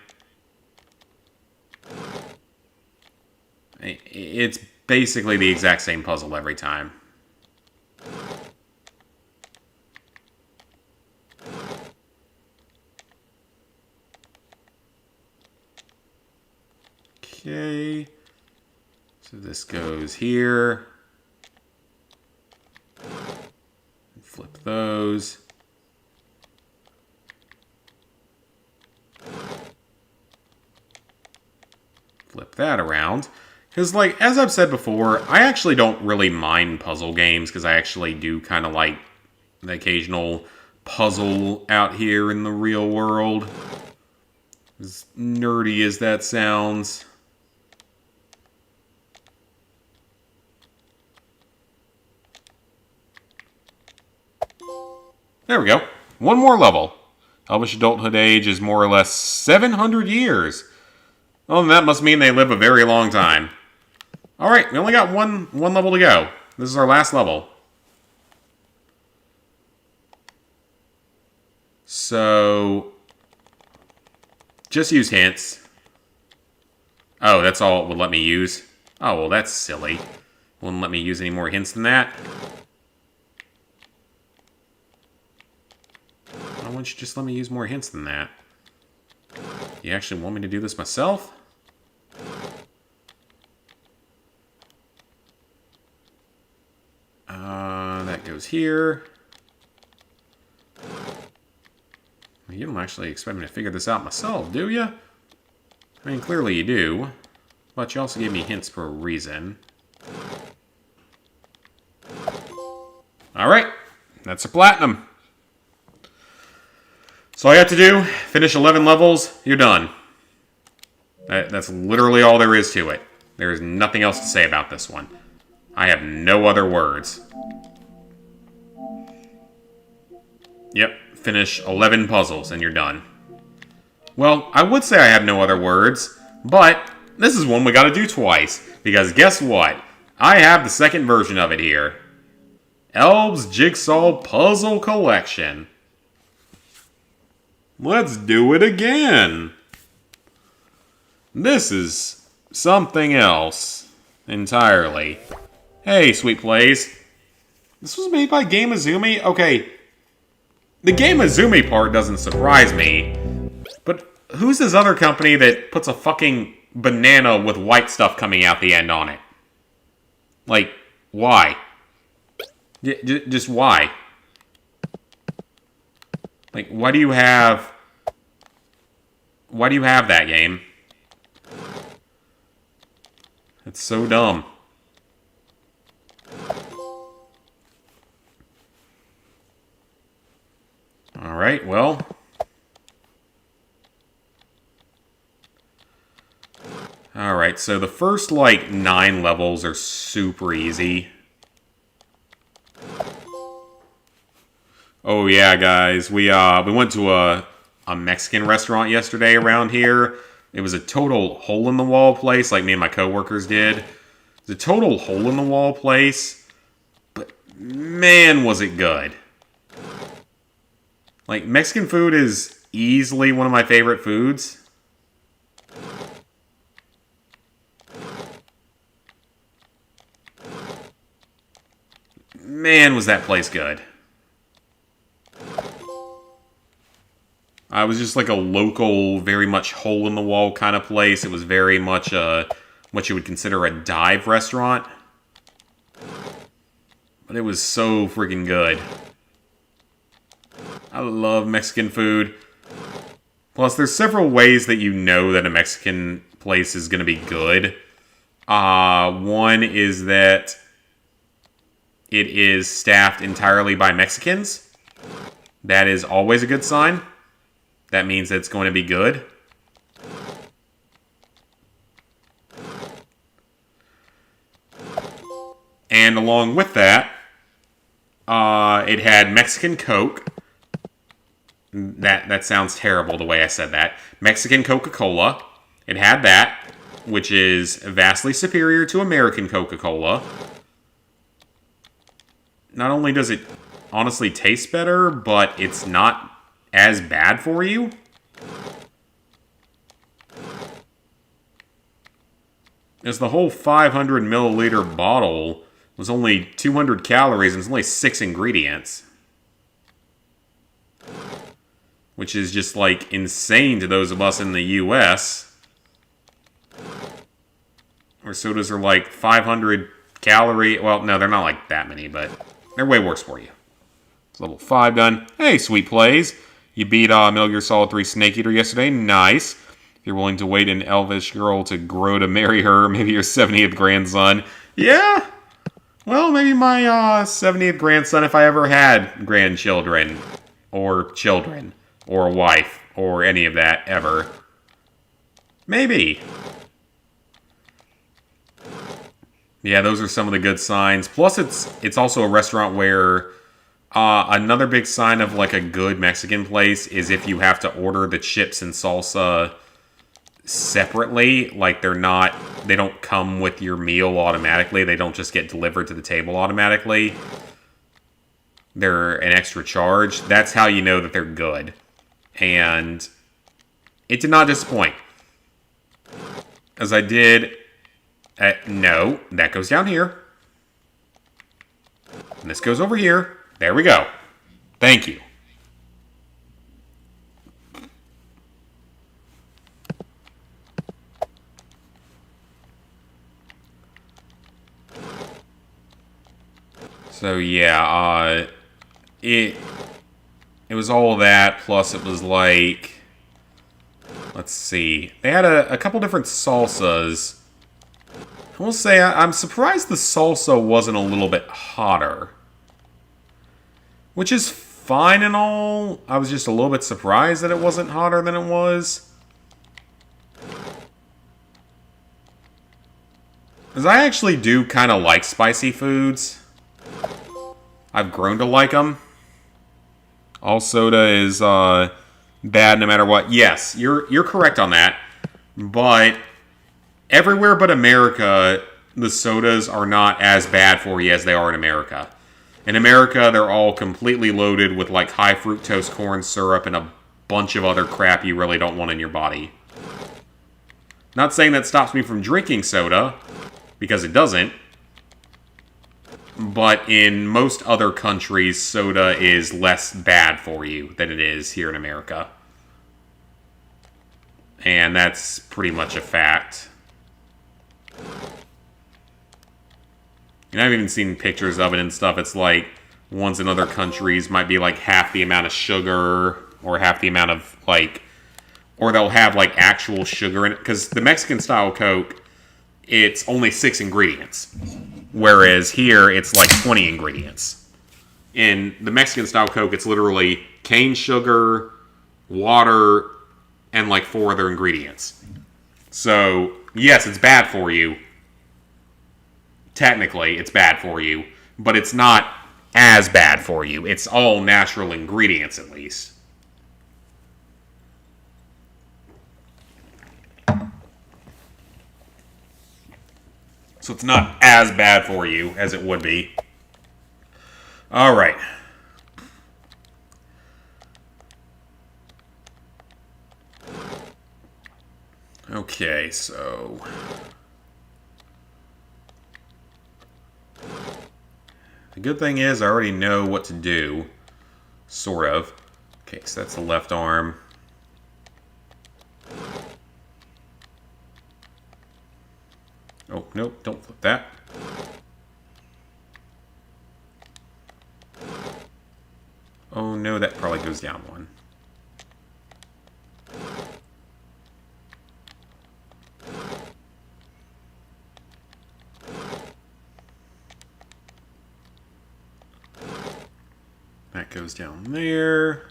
It's basically the exact same puzzle every time. Okay. So this goes here. Flip those. Flip that around. Because, like, as I've said before, I actually don't really mind puzzle games because I actually do kind of like the occasional puzzle out here in the real world. As nerdy as that sounds. There we go. One more level. Elvish adulthood age is more or less 700 years. Well, that must mean they live a very long time. Alright, we only got one level to go. This is our last level. So, just use hints. Oh, that's all it would let me use? Oh, well, that's silly. Wouldn't let me use any more hints than that. Why don't you just let me use more hints than that? You actually want me to do this myself? That goes here. Well, you don't actually expect me to figure this out myself, do you? I mean, clearly you do. But you also gave me hints for a reason. Alright, that's a platinum. So all you have to do, finish 11 levels, you're done. That's literally all there is to it. There is nothing else to say about this one. I have no other words. Yep, finish 11 puzzles and you're done. Well, I would say I have no other words, but this is one we gotta do twice. Because guess what? I have the second version of it here. Elves Jigsaw Puzzle Collection. Let's do it again. This is something else entirely. Hey, Sweet Plays. This was made by Game Azumi? Okay, the Game Azumi part doesn't surprise me. But who's this other company that puts a fucking banana with white stuff coming out the end on it? Like, why? Just why? Like, why do you have that game? It's so dumb. Alright, well. Alright, so the first, like, 9 levels are super easy. Oh yeah, guys, we went to a Mexican restaurant yesterday around here. It was a total hole-in-the-wall place, like me and my coworkers did. It was a total hole-in-the-wall place, but man, was it good. Like, Mexican food is easily one of my favorite foods. Man, was that place good. It was just like a local, very much hole-in-the-wall kind of place. It was very much what you would consider a dive restaurant. But it was so freaking good. I love Mexican food. Plus, there's several ways that you know that a Mexican place is going to be good. One is that it is staffed entirely by Mexicans. That is always a good sign. That means that it's going to be good. And along with that, it had Mexican Coke. That sounds terrible the way I said that. Mexican Coca-Cola. It had that, which is vastly superior to American Coca-Cola. Not only does it honestly taste better, but it's not as bad for you? As the whole 500 milliliter bottle was only 200 calories and it's only 6 ingredients. Which is just, like, insane to those of us in the US. Where sodas are, like, 500 calorie... Well, no, they're not, like, that many, but they're way worse for you. It's level 5 done. Hey, Sweet Plays. You beat Metal Gear Solid 3 Snake Eater yesterday. Nice. If you're willing to wait an elvish girl to grow to marry her, maybe your 70th grandson. Yeah. Well, maybe my 70th grandson if I ever had grandchildren. Or children. Or a wife, or any of that, ever. Maybe. Yeah, those are some of the good signs. Plus, it's also a restaurant where another big sign of, like, a good Mexican place is if you have to order the chips and salsa separately. Like, they don't come with your meal automatically. They don't just get delivered to the table automatically. They're an extra charge. That's how you know that they're good. And it did not disappoint. As I did... no, that goes down here. And this goes over here. There we go. Thank you. So, yeah, It was all that, plus it was like... Let's see. They had a couple different salsas. I will say, I'm surprised the salsa wasn't a little bit hotter. Which is fine and all. I was just a little bit surprised that it wasn't hotter than it was. Because I actually do kind of like spicy foods. I've grown to like them. All soda is bad no matter what. Yes, you're correct on that. But everywhere but America, the sodas are not as bad for you as they are in America. In America, they're all completely loaded with like high fructose corn syrup and a bunch of other crap you really don't want in your body. Not saying that stops me from drinking soda, because it doesn't. But in most other countries, soda is less bad for you than it is here in America. And that's pretty much a fact. And I've even seen pictures of it and stuff. It's like, ones in other countries might be like half the amount of sugar, or half the amount of, like... Or they'll have, like, actual sugar in it. Because the Mexican-style Coke, it's only 6 ingredients. Whereas here, it's like 20 ingredients. In the Mexican-style Coke, it's literally cane sugar, water, and like 4 other ingredients. So, yes, it's bad for you. Technically, it's bad for you. But it's not as bad for you. It's all natural ingredients, at least. So it's not as bad for you as it would be. Alright. Okay, so... The good thing is I already know what to do. Sort of. Okay, so that's the left arm. Oh, nope, don't flip that. Oh no, that probably goes down one. That goes down there.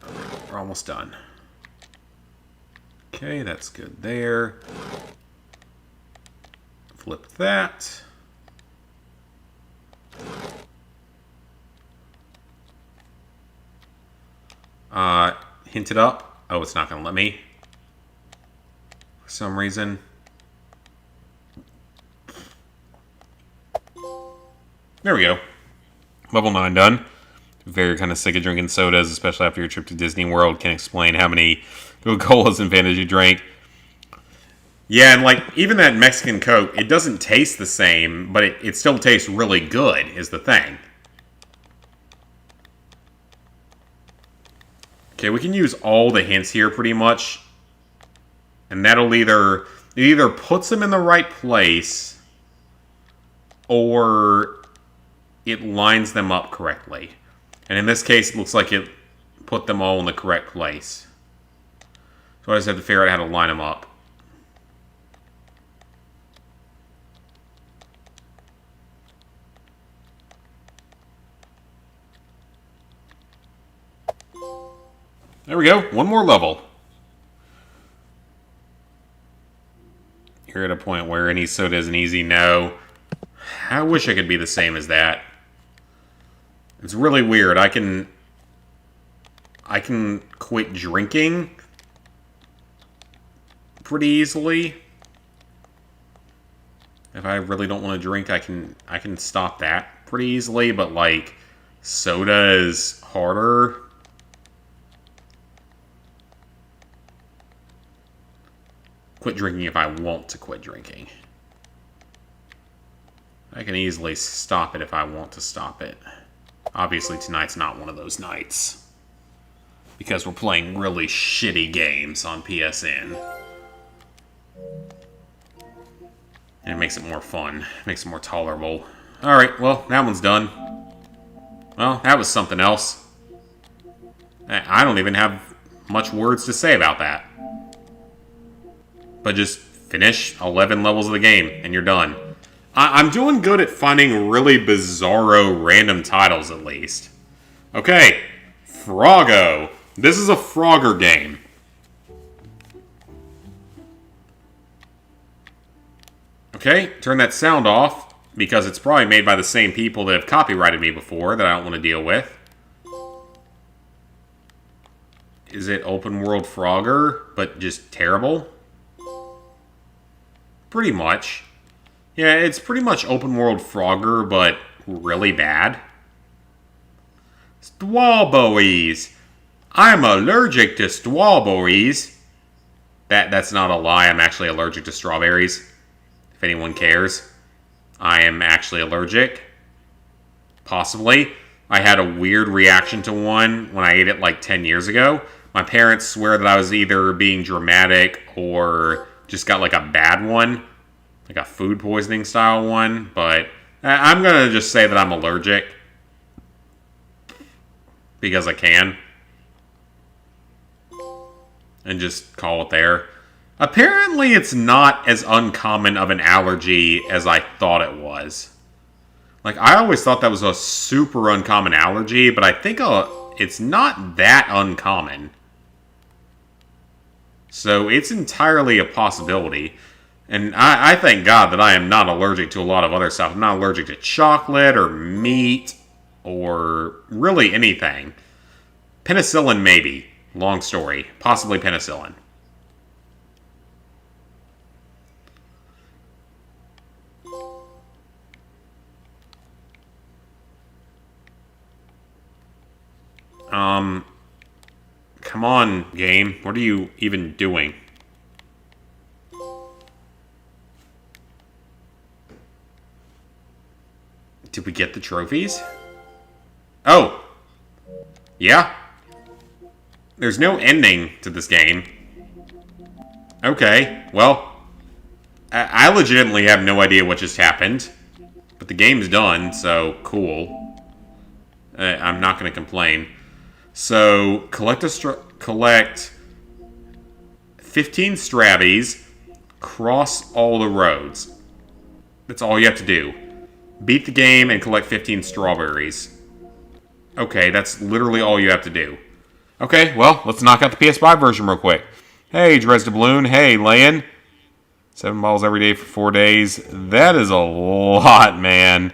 All right, we're almost done. Okay, that's good there. Flip that. Hint it up. Oh, it's not going to let me. For some reason. There we go. Level 9 done. Very kind of sick of drinking sodas, especially after your trip to Disney World. Can't explain how many Coca-Colas and Fantas you drank. Yeah, and like even that Mexican Coke, it doesn't taste the same, but it still tastes really good, is the thing. Okay, we can use all the hints here pretty much. And that'll it either puts them in the right place or it lines them up correctly. And in this case, it looks like it put them all in the correct place. So I just have to figure out how to line them up. There we go. One more level. You're at a point where any soda is an easy no. I wish I could be the same as that. It's really weird. I can quit drinking pretty easily. If I really don't want to drink, I can stop that pretty easily, but like soda is harder. Quit drinking if I want to quit drinking. I can easily stop it if I want to stop it. Obviously, tonight's not one of those nights. Because we're playing really shitty games on PSN. And it makes it more fun. Makes it more tolerable. Alright, well, that one's done. Well, that was something else. I don't even have much words to say about that. But just finish 11 levels of the game, and you're done. I'm doing good at finding really bizarro random titles, at least. Okay, Froggo. This is a Frogger game. Okay, turn that sound off, because it's probably made by the same people that have copyrighted me before that I don't want to deal with. Is it open world Frogger, but just terrible? Pretty much. Yeah, it's pretty much open world Frogger, but really bad. Strawberries. I'm allergic to strawberries. That's not a lie. I'm actually allergic to strawberries. If anyone cares. I am actually allergic. Possibly. I had a weird reaction to one when I ate it like 10 years ago. My parents swear that I was either being dramatic or just got like a bad one. Like a food poisoning style one. But I'm going to just say that I'm allergic. Because I can. And just call it there. Apparently it's not as uncommon of an allergy as I thought it was. Like, I always thought that was a super uncommon allergy, but I think it's not that uncommon. So it's entirely a possibility. And I thank God that I am not allergic to a lot of other stuff. I'm not allergic to chocolate or meat or really anything. Penicillin, maybe. Long story. Possibly penicillin. Come on, game. What are you even doing? Did we get the trophies? Oh! Yeah? There's no ending to this game. Okay, well, I legitimately have no idea what just happened. But the game's done, so cool. I'm not going to complain. So, collect 15 Strabbies, cross all the roads. That's all you have to do. Beat the game and collect 15 strawberries. Okay, that's literally all you have to do. Okay, well, let's knock out the PS5 version real quick. Hey, Dresden Balloon. Hey, Lan. 7 balls every day for 4 days. That is a lot, man.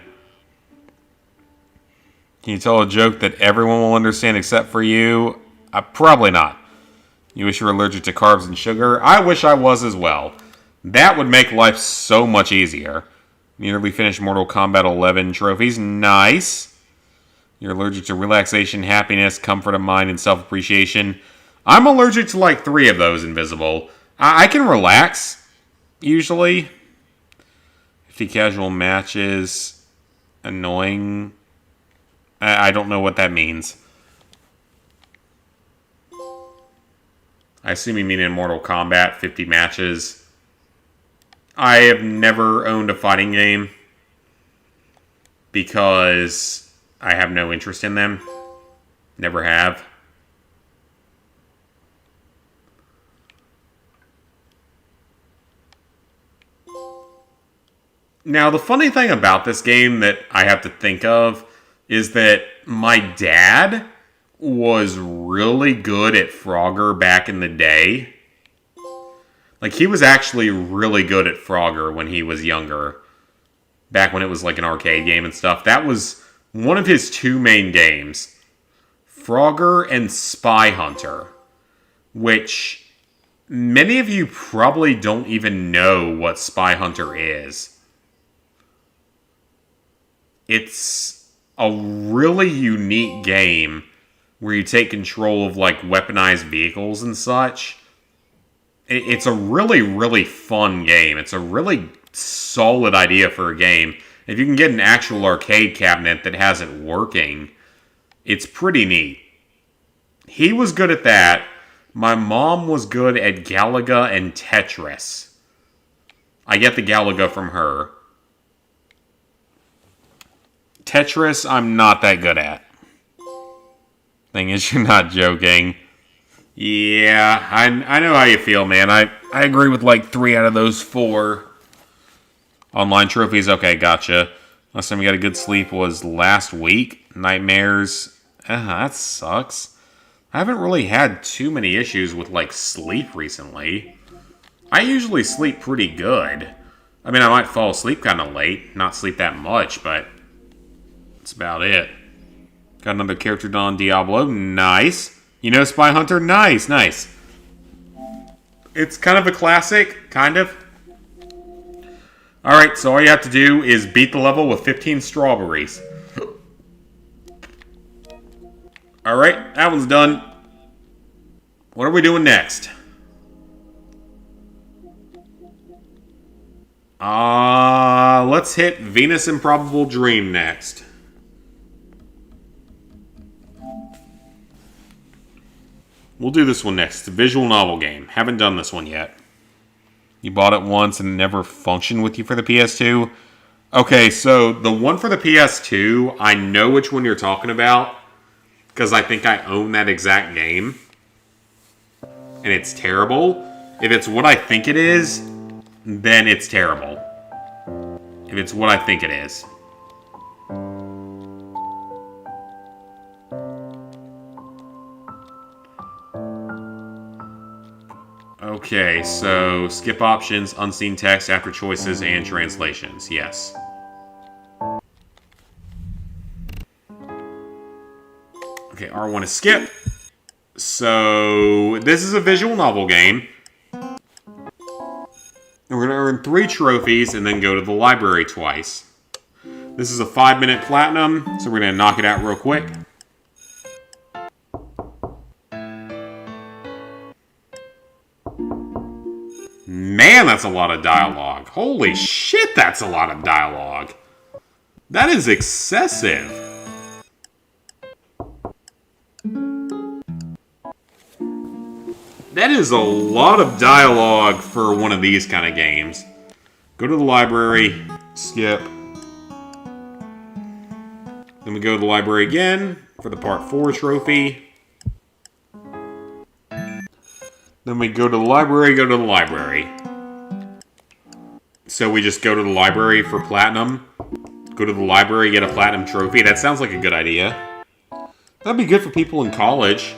Can you tell a joke that everyone will understand except for you? Probably not. You wish you were allergic to carbs and sugar? I wish I was as well. That would make life so much easier. Nearly finished Mortal Kombat 11 trophies. Nice. You're allergic to relaxation, happiness, comfort of mind, and self-appreciation. I'm allergic to like 3 of those, Invisible. I can relax, usually. 50 casual matches. Annoying. I don't know what that means. I assume you mean in Mortal Kombat, 50 matches. I have never owned a fighting game because I have no interest in them. Never have. Now, the funny thing about this game that I have to think of is that my dad was really good at Frogger back in the day. Like, he was actually really good at Frogger when he was younger. Back when it was like an arcade game and stuff. That was one of his 2 main games. Frogger and Spy Hunter. Which many of you probably don't even know what Spy Hunter is. It's a really unique game where you take control of like weaponized vehicles and such. It's a really, really fun game. It's a really solid idea for a game. If you can get an actual arcade cabinet that has it working, it's pretty neat. He was good at that. My mom was good at Galaga and Tetris. I get the Galaga from her. Tetris, I'm not that good at. Thing is, you're not joking. Yeah, I know how you feel, man. I agree with like 3 out of those 4. Online trophies, okay, gotcha. Last time we got a good sleep was last week. Nightmares, that sucks. I haven't really had too many issues with like sleep recently. I usually sleep pretty good. I mean, I might fall asleep kind of late, not sleep that much, but that's about it. Got another character on Diablo. Nice. You know Spy Hunter? Nice, nice. It's kind of a classic, kind of. Alright, so all you have to do is beat the level with 15 strawberries. Alright, that one's done. What are we doing next? Let's hit Venus Improbable Dream next. We'll do this one next. It's a visual novel game. Haven't done this one yet. You bought it once and it never functioned with you for the PS2? Okay, so the one for the PS2, I know which one you're talking about. Because I think I own that exact game. And it's terrible. If it's what I think it is, then it's terrible. If it's what I think it is. Okay, so skip options, unseen text after choices, and translations. Yes. Okay, R1 is skip. So, this is a visual novel game. And we're going to earn 3 trophies and then go to the library twice. This is a 5-minute platinum, so we're going to knock it out real quick. Man, that's a lot of dialogue. Holy shit, that's a lot of dialogue. That is excessive. That is a lot of dialogue for one of these kind of games. Go to the library, skip. Then we go to the library again for the Part 4 trophy. Then we go to the library, go to the library. So we just go to the library for platinum. Go to the library, get a platinum trophy. That sounds like a good idea. That'd be good for people in college.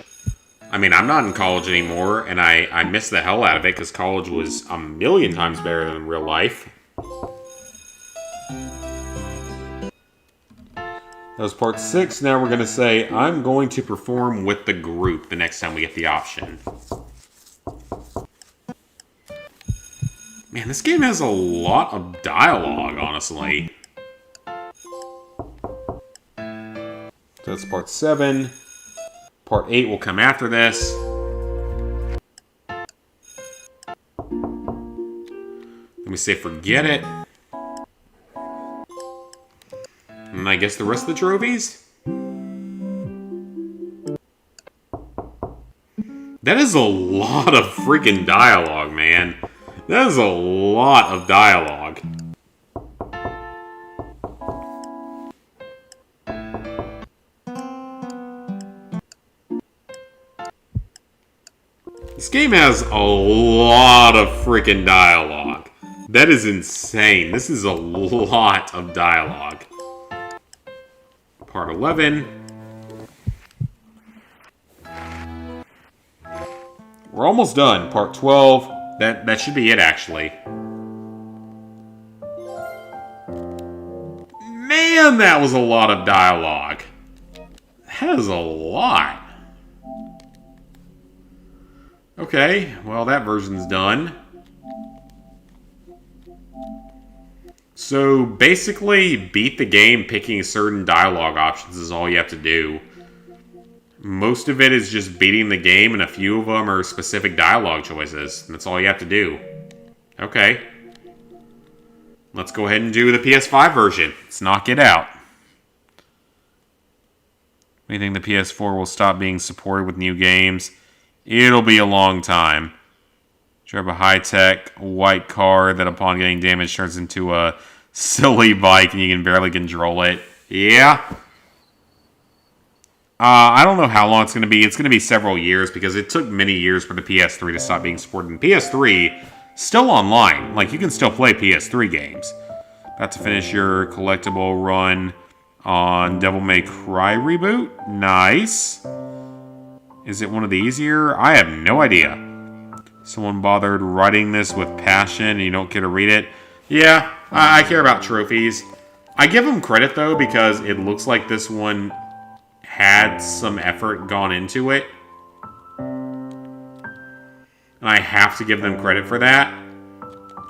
I mean, I'm not in college anymore, and I miss the hell out of it because college was a million times better than real life. That was part 6. Now we're going to say, I'm going to perform with the group the next time we get the option. Man, this game has a lot of dialogue, honestly. So So that's part 7. Part 8 will come after this. Let me say forget it. And I guess the rest of the trophies? That is a lot of freaking dialogue, man. That is a lot of dialogue. This game has a lot of freaking dialogue. That is insane. This is a lot of dialogue. Part 11. We're almost done. Part 12. That should be it, actually. Man, that was a lot of dialogue. That is a lot. Okay, well, that version's done. So, basically, beat the game picking certain dialogue options is all you have to do. Most of it is just beating the game, and a few of them are specific dialogue choices. That's all you have to do. Okay. Let's go ahead and do the PS5 version. Let's knock it out. We think the PS4 will stop being supported with new games. It'll be a long time. Drive a high-tech white car that upon getting damaged turns into a silly bike and you can barely control it. Yeah. I don't know how long it's going to be. It's going to be several years because it took many years for the PS3 to stop being supported. And PS3, still online. Like, you can still play PS3 games. About to finish your collectible run on Devil May Cry reboot. Nice. Is it one of the easier? I have no idea. Someone bothered writing this with passion and you don't care to read it? Yeah, I care about trophies. I give them credit, though, because it looks like this one had some effort gone into it. And I have to give them credit for that.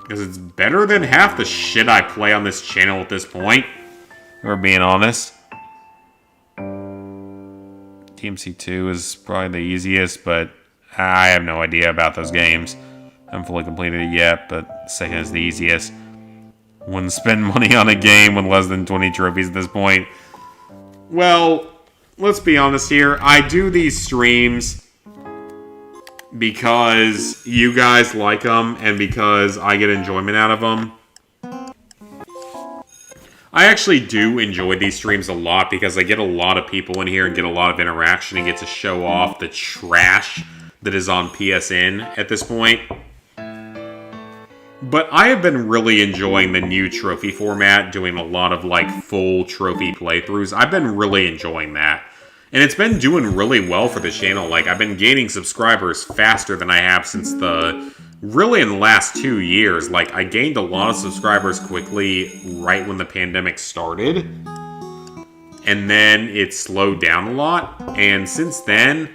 Because it's better than half the shit I play on this channel at this point. If we're being honest. DMC2 is probably the easiest, but I have no idea about those games. I haven't fully completed it yet, but second is the easiest. Wouldn't spend money on a game with less than 20 trophies at this point. Well, let's be honest here. I do these streams because you guys like them and because I get enjoyment out of them. I actually do enjoy these streams a lot because I get a lot of people in here and get a lot of interaction and get to show off the trash that is on PSN at this point. But I have been really enjoying the new trophy format, doing a lot of like full trophy playthroughs. I've been really enjoying that. And it's been doing really well for the channel. Like, I've been gaining subscribers faster than I have since really in the last 2 years. Like, I gained a lot of subscribers quickly right when the pandemic started. And then it slowed down a lot. And since then,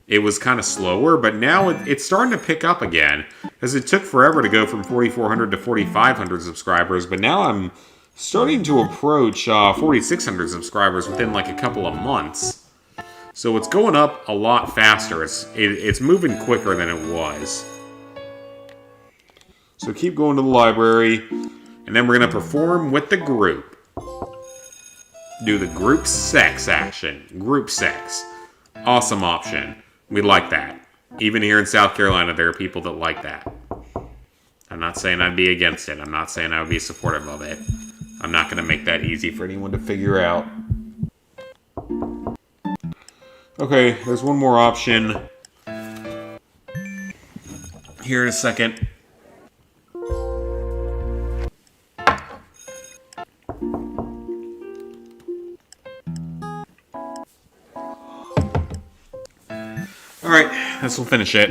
it was kind of slower. But now it's starting to pick up again. Because it took forever to go from 4,400 to 4,500 subscribers. But now I'm starting to approach 4,600 subscribers within like a couple of months. So it's going up a lot faster. It's moving quicker than it was. So keep going to the library. And then we're going to perform with the group. Do the group sex action. Group sex. Awesome option. We like that. Even here in South Carolina, there are people that like that. I'm not saying I'd be against it. I'm not saying I would be supportive of it. I'm not going to make that easy for anyone to figure out. Okay, there's one more option. Here in a second. Alright, this will finish it.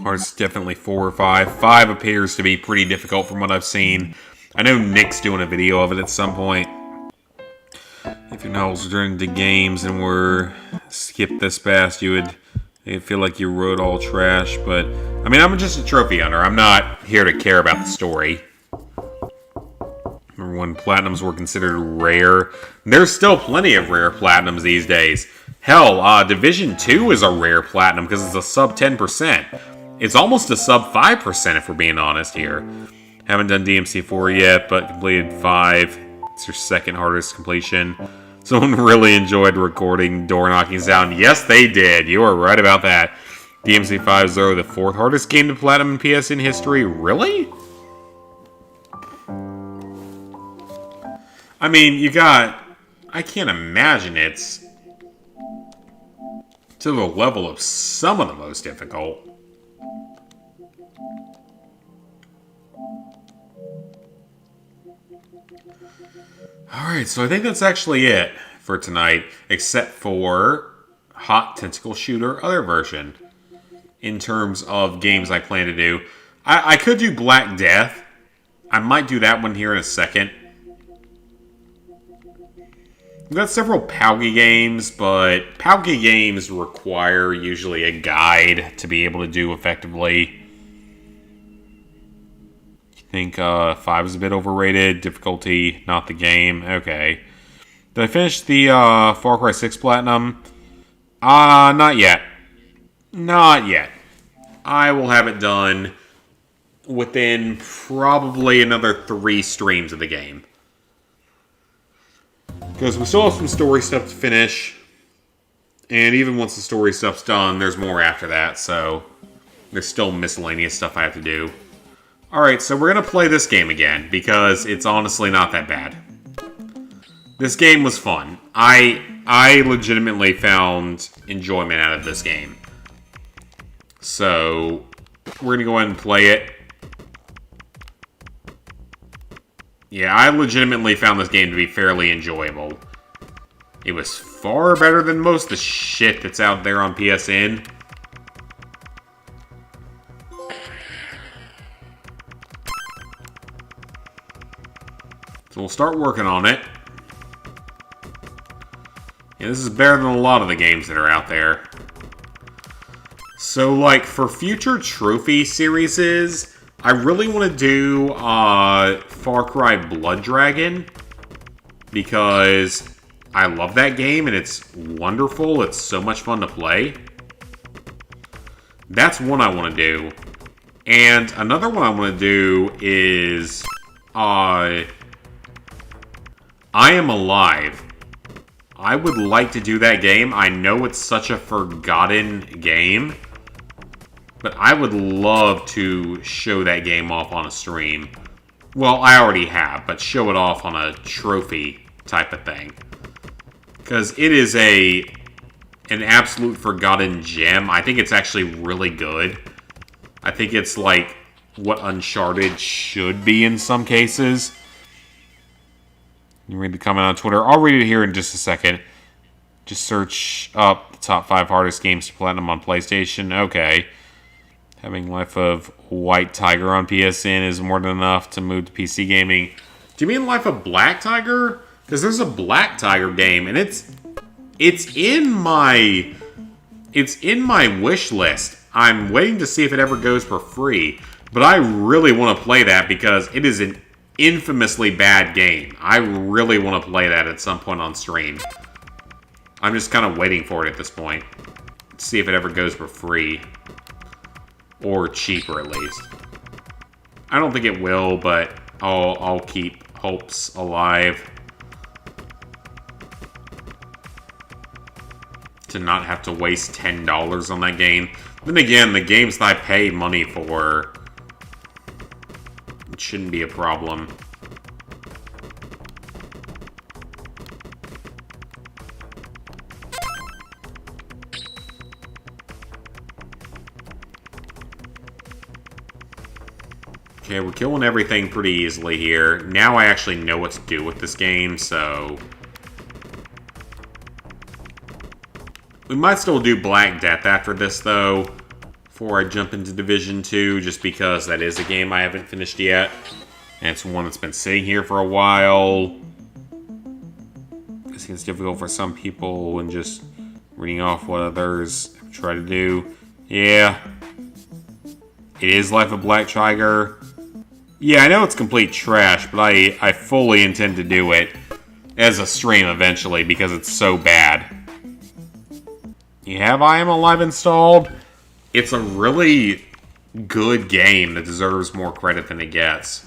Hard's definitely 4 or 5. 5 appears to be pretty difficult from what I've seen. I know Nick's doing a video of it at some point. If your novels during the games and were skipped this past, you'd feel like you wrote all trash. But, I mean, I'm just a trophy hunter. I'm not here to care about the story. when platinums were considered rare. There's still plenty of rare platinums these days. Hell, Division 2 is a rare platinum because it's a sub 10%. It's almost a sub 5% if we're being honest here. Haven't done DMC4 yet, but completed 5. It's your second hardest completion. Someone really enjoyed recording door knocking sound. Yes, they did. You are right about that. DMC5 is the fourth hardest game to platinum in PSN history. Really? I mean, you got... I can't imagine it's to the level of some of the most difficult. Alright, so I think that's actually it for tonight, except for Hot Tentacle Shooter Other Version. In terms of games I plan to do. I could do Black Death. I might do that one here in a second. We've got several Paugi games, but Paugi games require usually a guide to be able to do effectively. You think 5 is a bit overrated? Difficulty, not the game? Okay. Did I finish the Far Cry 6 Platinum? Not yet. Not yet. I will have it done within probably another 3 streams of the game. Because we still have some story stuff to finish. And even once the story stuff's done, there's more after that. So there's still miscellaneous stuff I have to do. Alright, so we're going to play this game again. Because it's honestly not that bad. This game was fun. I legitimately found enjoyment out of this game. So, we're going to go ahead and play it. Yeah, I legitimately found this game to be fairly enjoyable. It was far better than most of the shit that's out there on PSN. So we'll start working on it. Yeah, this is better than a lot of the games that are out there. So, like, for future trophy series, I really want to do Far Cry Blood Dragon. Because I love that game and it's wonderful. It's so much fun to play. That's one I want to do. And another one I want to do is I Am Alive. I would like to do that game. I know it's such a forgotten game. But I would love to show that game off on a stream. Well, I already have, but show it off on a trophy type of thing. Because it is an absolute forgotten gem. I think it's actually really good. I think it's like what Uncharted should be in some cases. You read the comment on Twitter. I'll read it here in just a second. Just search up the top 5 hardest games to platinum on PlayStation. Okay. Having Life of White Tiger on PSN is more than enough to move to PC gaming. Do you mean Life of Black Tiger? Because there's a Black Tiger game, and it's in my wish list. I'm waiting to see if it ever goes for free, but I really want to play that because it is an infamously bad game. I really want to play that at some point on stream. I'm just kind of waiting for it at this point. See if it ever goes for free. Or cheaper, at least. I don't think it will, but I'll keep hopes alive. To not have to waste $10 on that game. Then again, the games that I pay money for, it shouldn't be a problem. Okay, we're killing everything pretty easily here. Now I actually know what to do with this game, so... We might still do Black Death after this, though, before I jump into Division 2, just because that is a game I haven't finished yet. And it's one that's been sitting here for a while. I think it's difficult for some people and just reading off what others have tried to do. Yeah. It is Life of Black Tiger. Yeah, I know it's complete trash, but I fully intend to do it as a stream eventually because it's so bad. You have I Am Alive installed? It's a really good game that deserves more credit than it gets.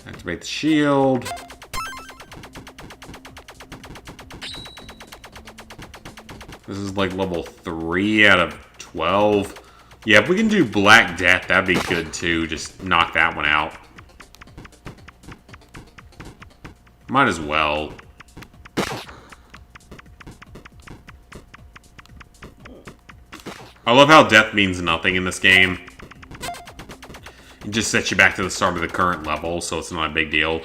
Activate the shield. This is like level 3 out of 12. Yeah, if we can do Black Death, that'd be good too. Just knock that one out. Might as well. I love how death means nothing in this game. It just sets you back to the start of the current level, so it's not a big deal.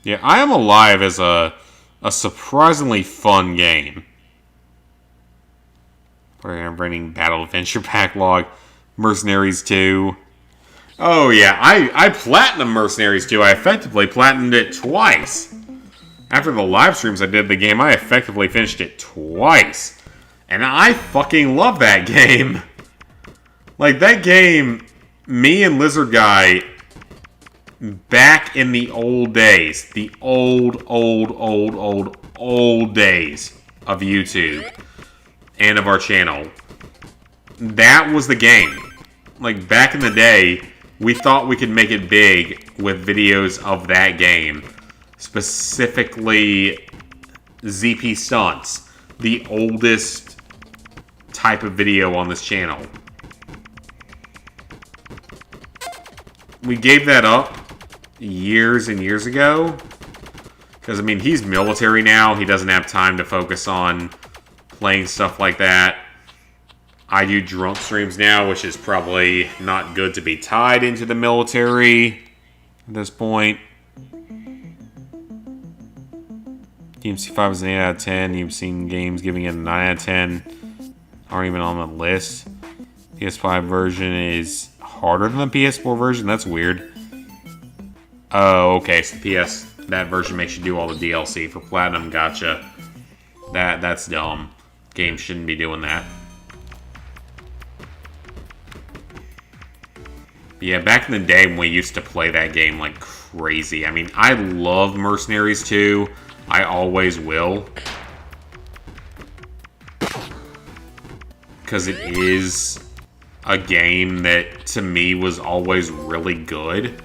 Yeah, I Am Alive is a surprisingly fun game. I'm bringing Battle Adventure Backlog, Mercenaries 2. Oh yeah, I platinum Mercenaries 2. I effectively platinumed it twice. After the live streams I did the game, I effectively finished it twice. And I fucking love that game. Like, that game, me and Lizard Guy, back in the old days, the old days of YouTube and of our channel, that was the game. Like, back in the day, we thought we could make it big with videos of that game. Specifically, ZP Stunts, the oldest type of video on this channel. We gave that up years and years ago. Because, I mean, he's military now. He doesn't have time to focus on playing stuff like that. I do drunk streams now, which is probably not good to be tied into the military at this point. DMC5 is an 8 out of 10. You've seen games giving it a 9 out of 10. Aren't even on the list. PS5 version is harder than the PS4 version? That's weird. Oh, okay. So that version makes you do all the DLC for Platinum. Gotcha. That's dumb. Games shouldn't be doing that. Yeah, back in the day when we used to play that game like crazy. I mean, I love Mercenaries 2. I always will. Because it is a game that, to me, was always really good.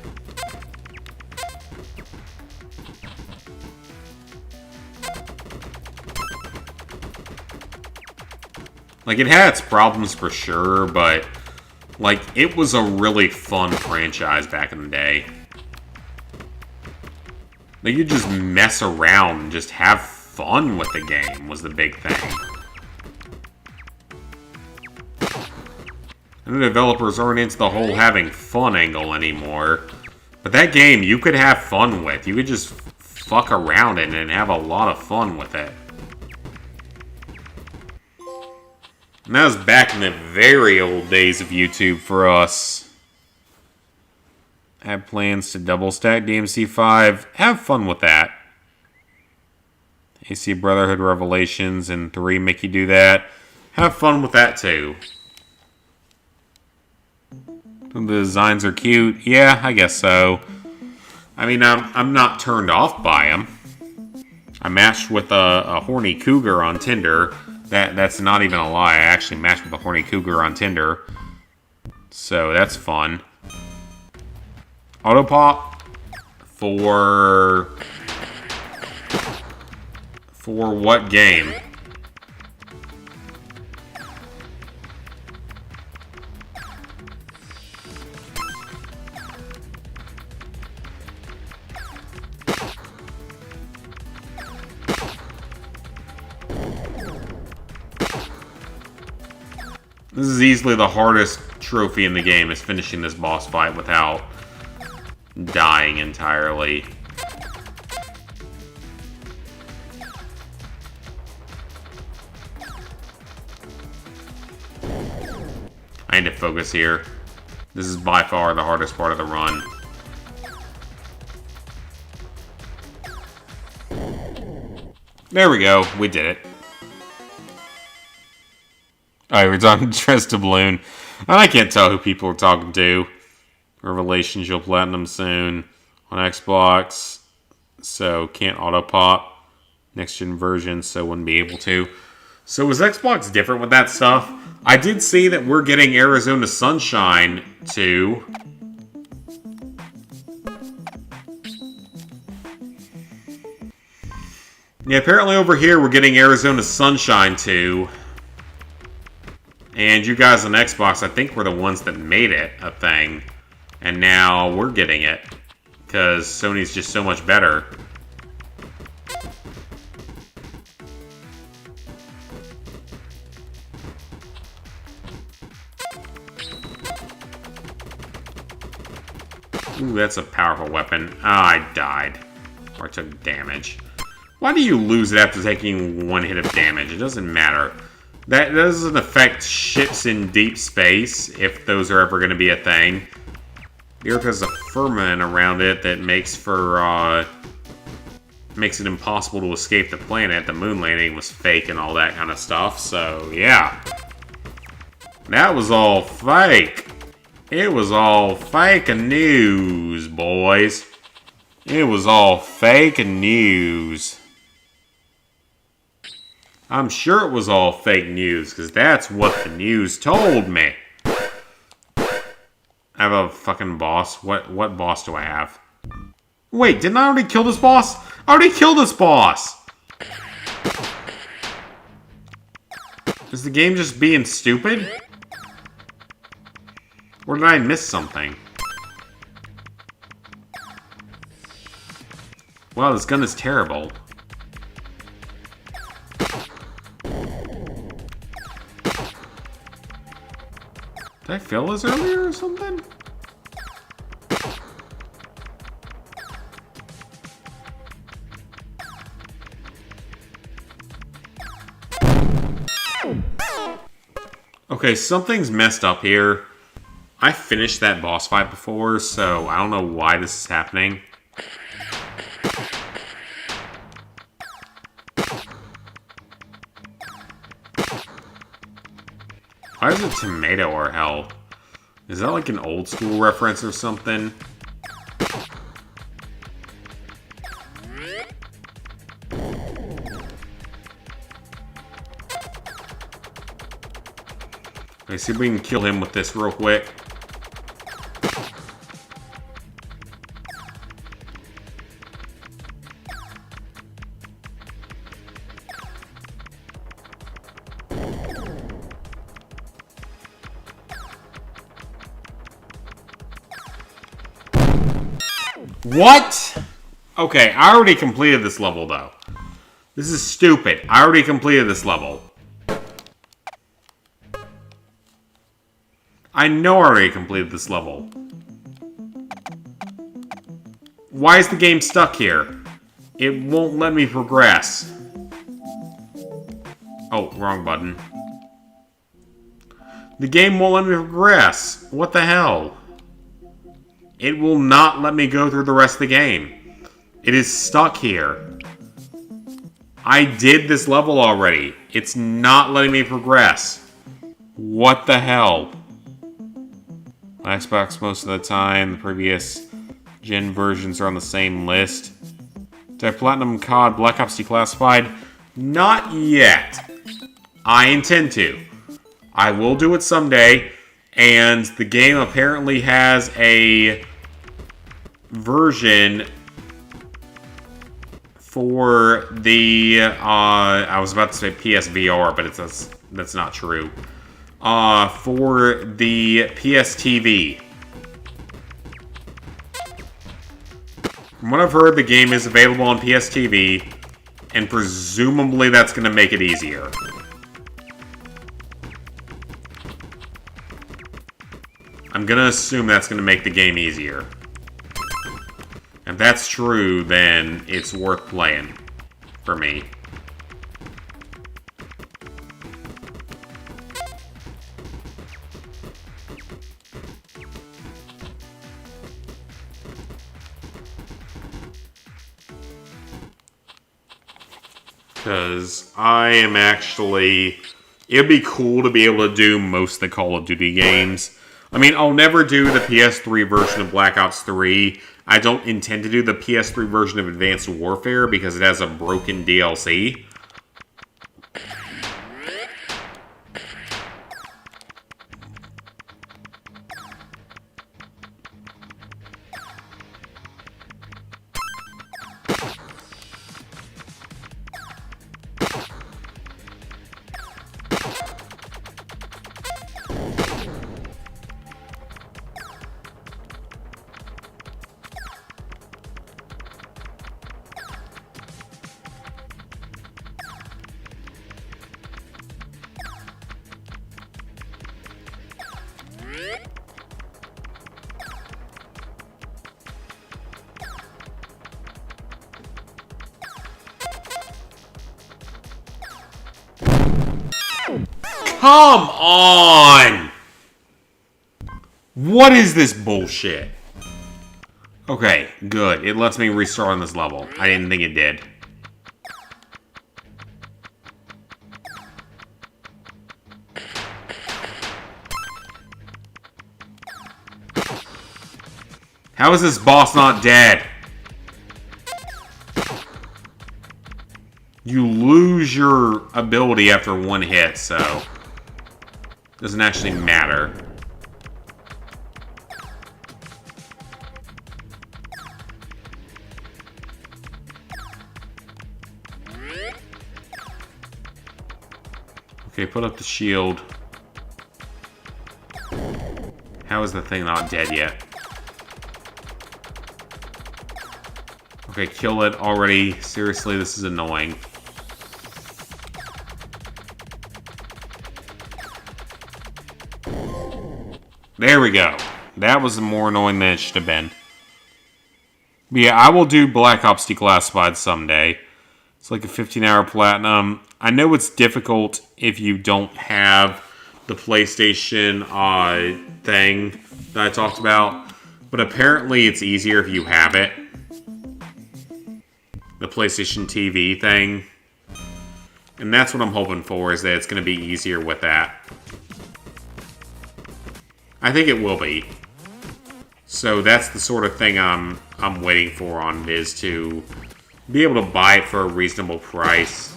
Like, it had its problems for sure, but, like, it was a really fun franchise back in the day. Like, you just mess around and just have fun with the game was the big thing. And the developers aren't into the whole having fun angle anymore. But that game, you could have fun with. You could just fuck around in it and have a lot of fun with it. And that was back in the very old days of YouTube for us. Have plans to double stack DMC5. Have fun with that. AC Brotherhood Revelations and 3 make you do that. Have fun with that too. The designs are cute. Yeah, I guess so. I mean, I'm not turned off by them. I matched with a horny cougar on Tinder. That's not even a lie. I actually matched with a horny cougar on Tinder. So that's fun. Autopop for what game? This is easily the hardest trophy in the game, is finishing this boss fight without dying entirely. I need to focus here. This is by far the hardest part of the run. There we go. We did it. Alright, we're talking to Tresta Balloon. And I can't tell who people are talking to. Revelations, you'll platinum soon. On Xbox. So, can't auto-pop. Next-gen version, so wouldn't be able to. So, is Xbox different with that stuff? I did see that we're getting Arizona Sunshine, too. Yeah, apparently over here we're getting Arizona Sunshine too. And you guys on Xbox, I think, were the ones that made it a thing. And now we're getting it. Because Sony's just so much better. Ooh, that's a powerful weapon. Ah, I died. Or I took damage. Why do you lose it after taking one hit of damage? It doesn't matter. That doesn't affect ships in deep space, if those are ever going to be a thing. The Earth has a firmament around it that makes it impossible to escape the planet. The moon landing was fake and all that kind of stuff, so yeah. That was all fake. It was all fake news, boys. It was all fake news. I'm sure it was all fake news, because that's what the news told me. I have a fucking boss. What boss do I have? Wait, didn't I already kill this boss? I already killed this boss! Is the game just being stupid? Or did I miss something? Wow, this gun is terrible. Did I fail this earlier or something? Okay, something's messed up here. I finished that boss fight before, so I don't know why this is happening. Why is it tomato or hell? Is that like an old school reference or something? Let's see if we can kill him with this real quick. What? Okay, I already completed this level, though. This is stupid. I already completed this level. I know I already completed this level. Why is the game stuck here? It won't let me progress. Oh, wrong button. The game won't let me progress. What the hell? It will not let me go through the rest of the game. It is stuck here. I did this level already. It's not letting me progress. What the hell? On Xbox most of the time. The previous gen versions are on the same list. Did I Platinum COD Black Ops Declassified? Not yet. I intend to. I will do it someday. And the game apparently has a version for the I was about to say PSVR, but that's not true. For the PS TV. From what I've heard, the game is available on PS TV, and presumably that's going to make it easier. I'm going to assume that's going to make the game easier. If that's true, then it's worth playing for me. Because I am actually... It'd be cool to be able to do most of the Call of Duty games. I mean, I'll never do the PS3 version of Black Ops 3. I don't intend to do the PS3 version of Advanced Warfare because it has a broken DLC. Come on! What is this bullshit? Okay, good. It lets me restart on this level. I didn't think it did. How is this boss not dead? You lose your ability after one hit, so... doesn't actually matter. Okay, put up the shield. How is the thing not dead yet? Okay, kill it already. Seriously, this is annoying. There we go. That was more annoying than it should have been. But yeah, I will do Black Ops Declassified someday. It's like a 15-hour platinum. I know it's difficult if you don't have the PlayStation thing that I talked about. But apparently it's easier if you have it. The PlayStation TV thing. And that's what I'm hoping for, is that it's going to be easier with that. I think it will be. So that's the sort of thing I'm waiting for on Viz, to be able to buy it for a reasonable price.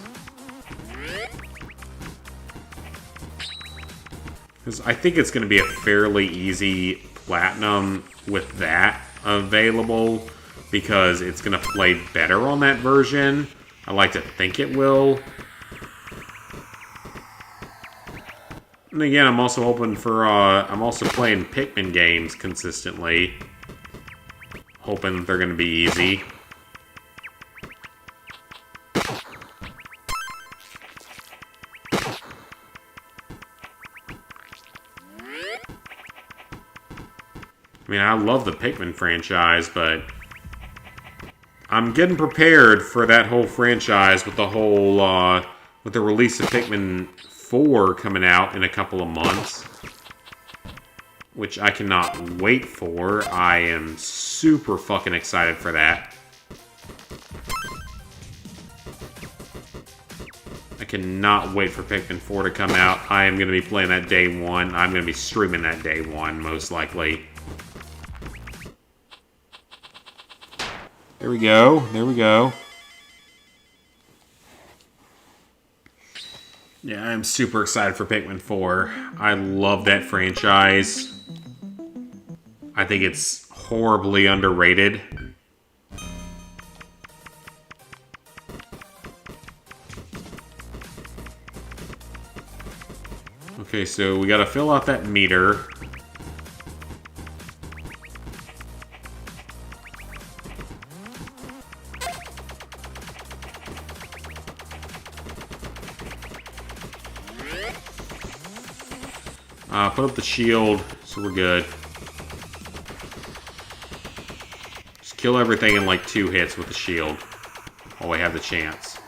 Because I think it's going to be a fairly easy platinum with that available, because it's going to play better on that version. I like to think it will. And again, I'm also hoping for, I'm also playing Pikmin games consistently. Hoping they're going to be easy. I mean, I love the Pikmin franchise, but I'm getting prepared for that whole franchise with the whole, with the release of Pikmin 4 coming out in a couple of months, which I cannot wait for. I am super fucking excited for that. I cannot wait for Pikmin 4 to come out. I am going to be playing that day one. I'm going to be streaming that day one, most likely. There we go. There we go. Yeah, I'm super excited for Pikmin 4. I love that franchise. I think it's horribly underrated. Okay, so we gotta fill out that meter. Put up the shield, so we're good. Just kill everything in like 2 hits with the shield while we have the chance.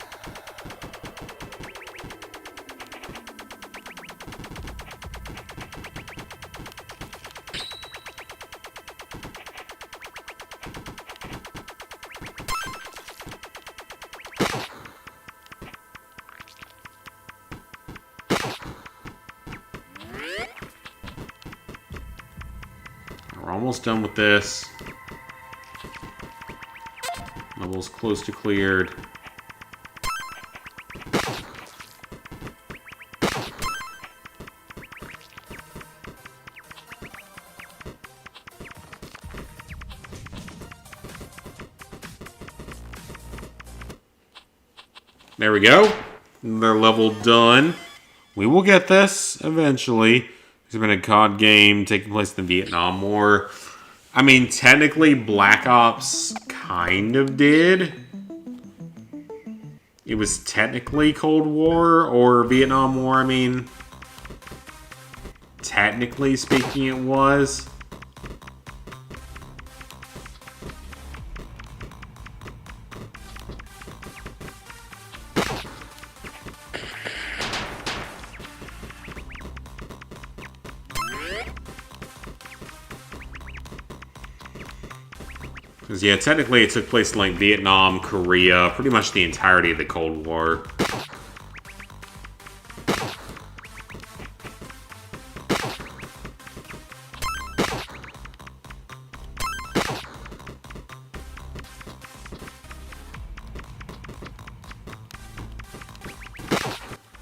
almost done with this. Level's close to cleared. There we go. Another level done. We will get this eventually. There's been a COD game taking place in the Vietnam War. I mean, technically, Black Ops kind of did. It was technically Cold War or Vietnam War. I mean, technically speaking, it was. Because, yeah, technically it took place in, like, Vietnam, Korea, pretty much the entirety of the Cold War.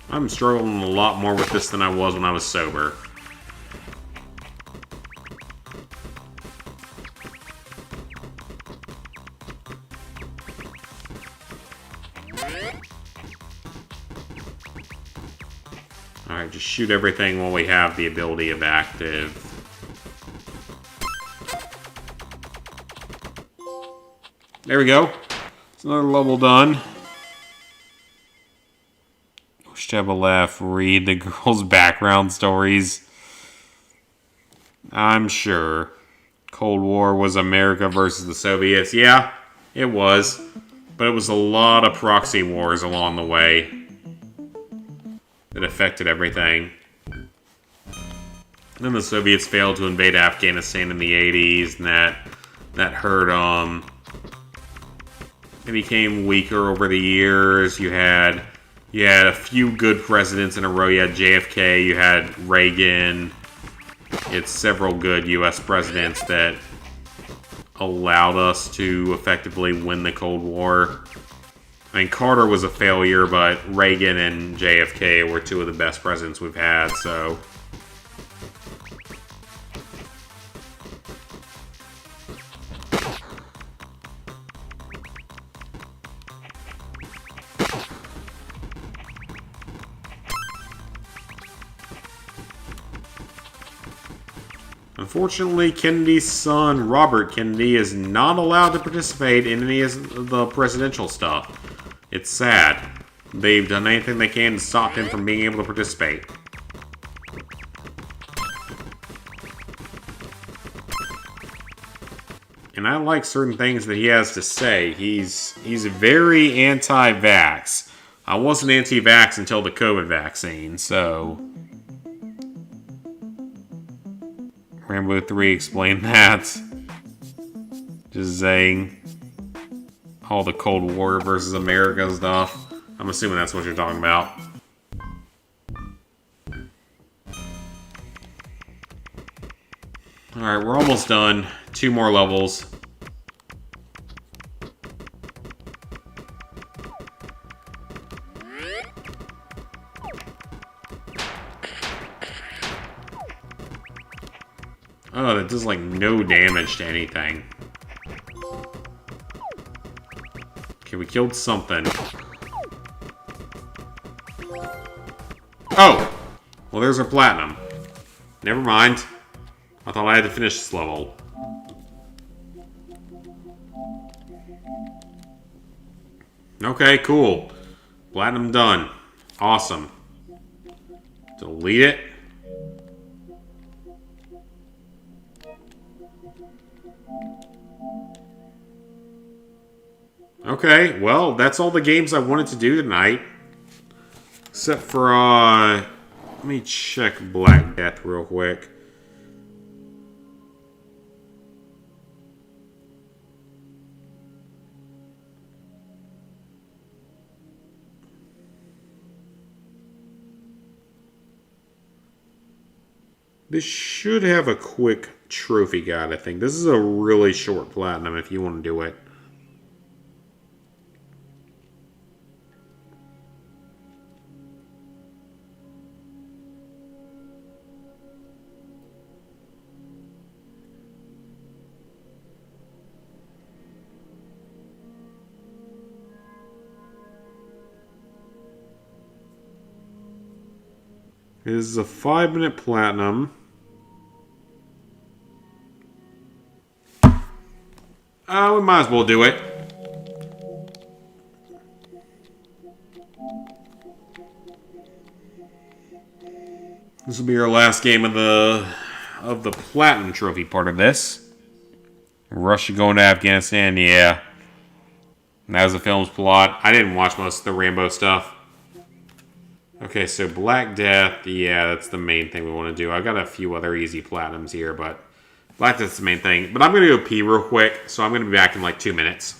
I'm struggling a lot more with this than I was when I was sober. Alright, just shoot everything while we have the ability of active. There we go. It's another level done. Shebelef read the girls' background stories. I'm sure. Cold War was America versus the Soviets. Yeah, it was. But it was a lot of proxy wars along the way that affected everything. Then the Soviets failed to invade Afghanistan in the 80s, and that hurt them. It became weaker over the years. You had a few good presidents in a row. You had JFK, you had Reagan. It's several good U.S. presidents that allowed us to effectively win the Cold War. I mean, Carter was a failure, but Reagan and JFK were two of the best presidents we've had, so... Unfortunately, Kennedy's son, Robert Kennedy, is not allowed to participate in any of the presidential stuff. It's sad. They've done anything they can to stop him from being able to participate. And I like certain things that he has to say. He's very anti-vax. I wasn't anti-vax until the COVID vaccine, so... Rambo 3 explained that. Just saying all the Cold War versus America stuff. I'm assuming that's what you're talking about. Alright, we're almost done. 2 more levels. Oh, that does, like, no damage to anything. Okay, we killed something. Oh! Well, there's our platinum. Never mind. I thought I had to finish this level. Okay, cool. Platinum done. Awesome. Delete it. Okay, well, that's all the games I wanted to do tonight. Except for, let me check Black Death real quick. This should have a quick trophy guide, I think. This is a really short platinum if you want to do it. This is a 5-minute platinum. We might as well do it. This will be our last game of the platinum trophy part of this. Russia going to Afghanistan, yeah. And that was the film's plot. I didn't watch most of the Rambo stuff. Okay, so Black Death, yeah, that's the main thing we want to do. I've got a few other easy platinums here, but Black Death's the main thing. But I'm going to go pee real quick, so I'm going to be back in like 2 minutes.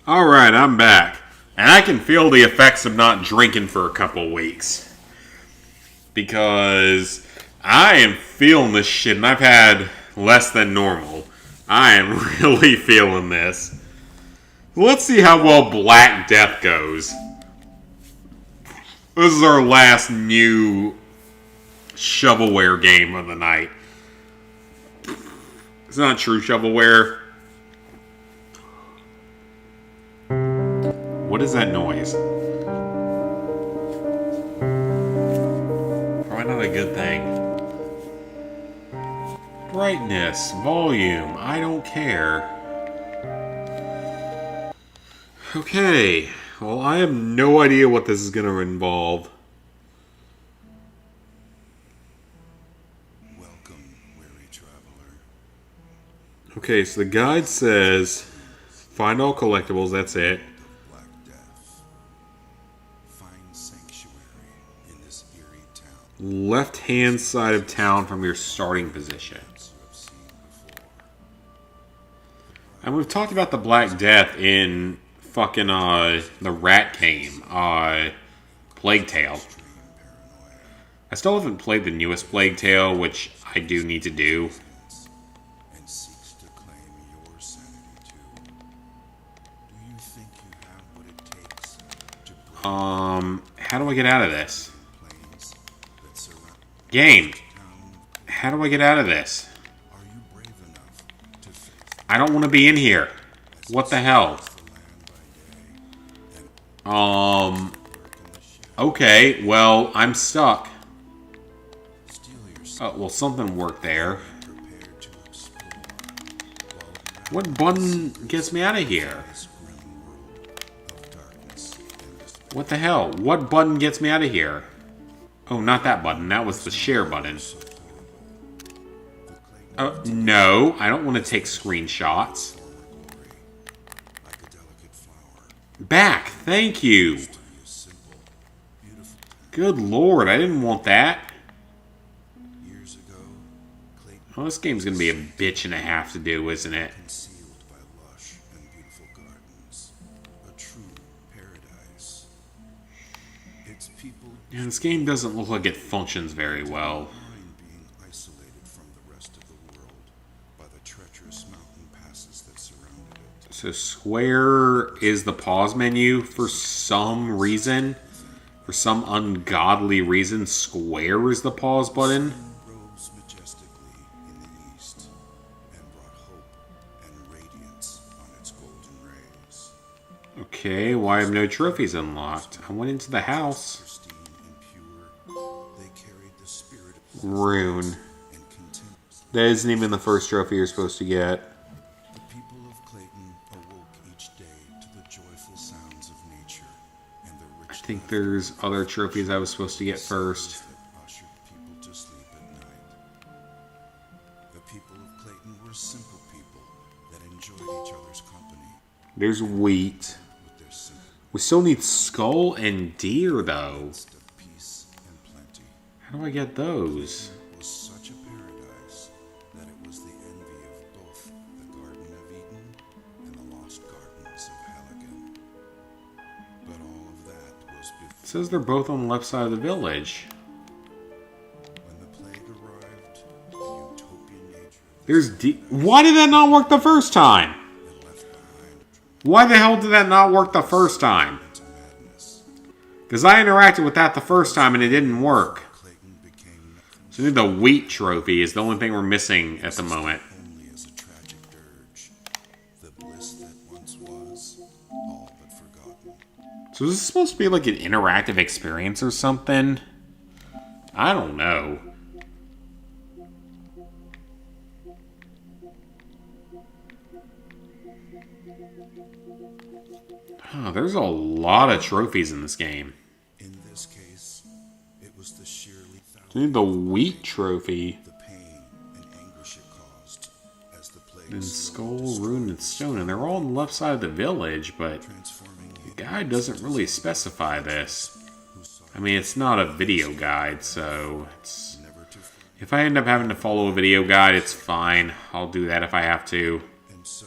Alright, I'm back. And I can feel the effects of not drinking for a couple weeks. Because I am feeling this shit, and I've had less than normal. I am really feeling this. Let's see how well Black Death goes. This is our last new shovelware game of the night. It's not true shovelware. What is that noise? Probably not a good thing. Brightness, volume, I don't care. Okay, well, I have no idea what this is going to involve. Welcome, weary traveler. Okay, so the guide says, find all collectibles, that's it. The Black Death. Find sanctuary in this eerie town. Left-hand side of town from your starting position. You have seen before. And we've talked about the Black Death in fucking, the Rat game, Plague Tale. Extreme paranoia. I still haven't played the newest Plague Tale, which I do need to do. And seeks to claim your sanity too. Do you think you have what it takes to break How do I get out of this? the plains that surround Game, town? how do I get out of this? Are you brave enough to face I don't want to be in here. What the hell? the land by day and Um, work in the shadows? okay, well, I'm stuck. Steel yourself, Oh, well, something worked there. prepared to explore while What button gets me out of here? this grim world of darkness and despair. What the hell? What button gets me out of here? Oh, not that button. That was the share button. No, I don't want to take screenshots. Like a delicate flower, Back, thank you. to a simple, beautiful town. Good lord, I didn't want that. Years ago, Clayton Well, this game's gonna be a bitch and a half to do, isn't it? concealed by lush and beautiful gardens, a true paradise. Its people Yeah, this game doesn't look like it functions very well. mind being isolated from the rest of the world by the treacherous mountain passes that surrounded it. So square is the pause menu for some reason. For some ungodly reason, square is the pause button. Sun rose majestically in the east and brought hope and radiance on its golden rays. Okay, why have no trophies unlocked? I went into the house. Pristine and pure, they carried the spirit of Rune. and content. That isn't even the first trophy you're supposed to get. The people of Clayton awoke each day to the joyful sounds of nature and the I rich think there's other trophies I was supposed to get first. that ushered people to sleep at night. The people of Clayton were simple people that enjoyed each other's company There's wheat. with their simple We still need skull and deer, though. midst of peace and plenty. How do I get those? It was such a paradise that it was the envy of both the Garden of Eden and the lost gardens of Helligan. But all of that was It before says they're both on the left side of the village. when the plague arrived, the utopian nature of There's Why did that not work the first time? the left behind Why the hell did that not work the first time? into madness. Because I interacted with that the first time and it didn't work. Clayton became nothing So the wheat trophy is the only thing we're missing at the moment. only as a tragic dirge. The bliss that once was, all but forgotten. So is this supposed to be like an interactive experience or something? I don't know. Oh, there's a lot of trophies in this game. In this case, it was the sheerly Dude, the wheat trophy. the pain and anguish it caused as the plague And slowly skull, rune, and stone. And they're all on the left side of the village, but transforming the guide doesn't really specify this. who saw I mean, it's not a video guide, so it's... never to If I end up having to follow a video guide, it's fine. I'll do that if I have to. and so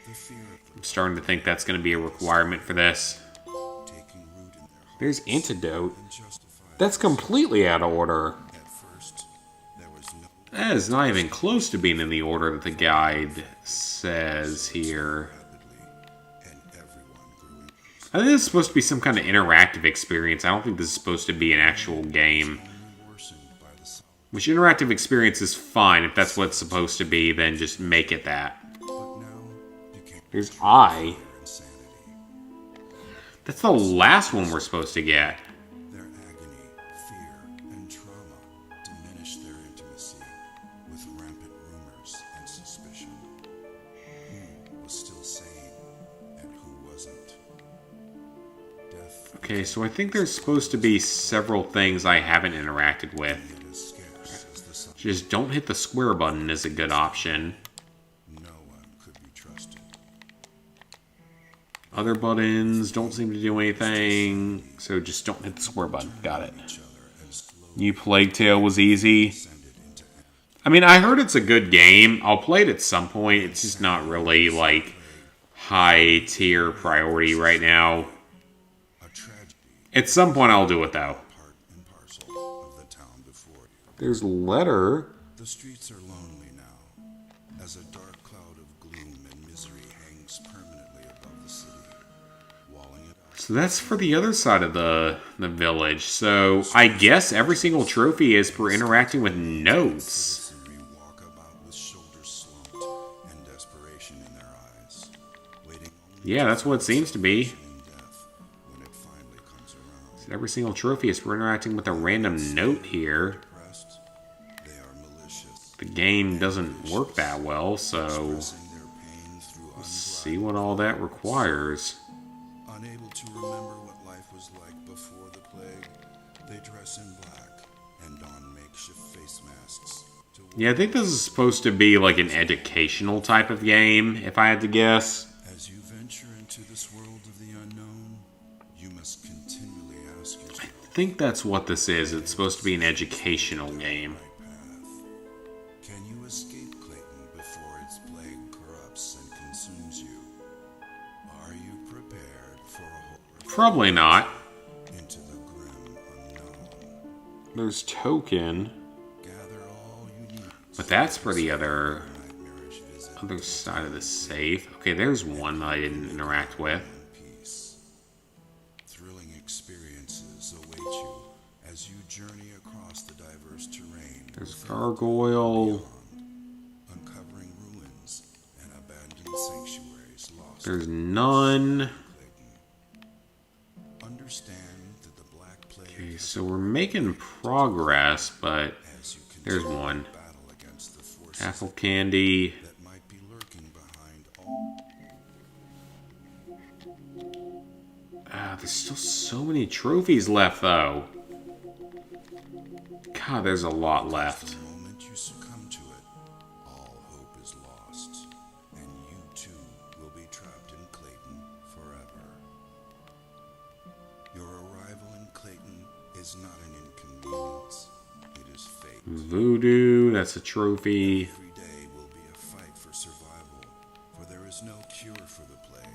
the fear of I'm starting to think that's going to be a requirement for this. the taking root in their heart There's antidote. and justified. That's completely out of order. At first, there was no That is not even close to being in the order that the guide says here. rapidly, and everyone grew in I think this is supposed to be some kind of interactive experience. I don't think this is supposed to be an actual game. only worsened by the Which interactive experience is fine. If that's what it's supposed to be, then just make it that. But now you can't There's I. their insanity, That's the last one we're supposed to get. their agony, fear, and trauma diminish their intimacy with rampant rumors and suspicion. Who was still sane and who wasn't? Death Okay, so I think there's supposed to be several things I haven't interacted with. yet as scarce as the sun. Just don't hit the square button is a good option. No one could be trusted. Other buttons don't seem to do anything, so just don't hit the square button. Got it. Each other and slowly New Plague Tale was easy. descended into I mean, I heard it's a good game. I'll play it at some point. It's just not really, like, high tier priority right now. a tragedy, At some point, I'll do it, though. part and parcel of the town before you. There's letter. The streets are lonely now, as a dark cloud of gloom and misery hangs permanently above the city, walling it up. So that's for the other side of the village. So I guess every single trophy is for interacting with notes. Citizenry walk about with shoulders slumped and desperation in their eyes, waiting only Yeah, that's what it seems to be. in death when it finally comes around. So every single trophy is for interacting with a random note here. Depressed, they are malicious, The game doesn't work that well, so expressing their pain through see what all that requires. unable to remember what life was like before the plague. They dress in black and don makeshift face masks to Yeah, I think this is supposed to be like an educational type of game, if I had to guess. As you venture into this world of the unknown, you must continually ask yourself I think that's what this is. It's supposed to be an educational game. the right path. Can you escape Clayton before its plague corrupts and consumes you? Are you prepared for a horror Probably not. into the grim unknown? There's token, Gather all you need. but that's for the other Nightmarish visit other side of the safe. Okay, there's one that I didn't interact with. and peace. Thrilling experiences await you as you journey across the diverse terrain. There's within gargoyle. and beyond, uncovering ruins and abandoned sanctuaries lost. There's none. Understand that the Black Plague Okay, so we're making progress, but as you there's continue one. to battle against the forces Apple candy. that might be lurking behind all. There's still so many trophies left, though. God, there's a lot left. The moment you succumb to it, all hope is lost, and you too will be trapped in Clayton forever. Your arrival in Clayton is not an inconvenience, it is fate. Voodoo, that's a trophy. Every day will be a fight for survival, for there is no cure for the plague,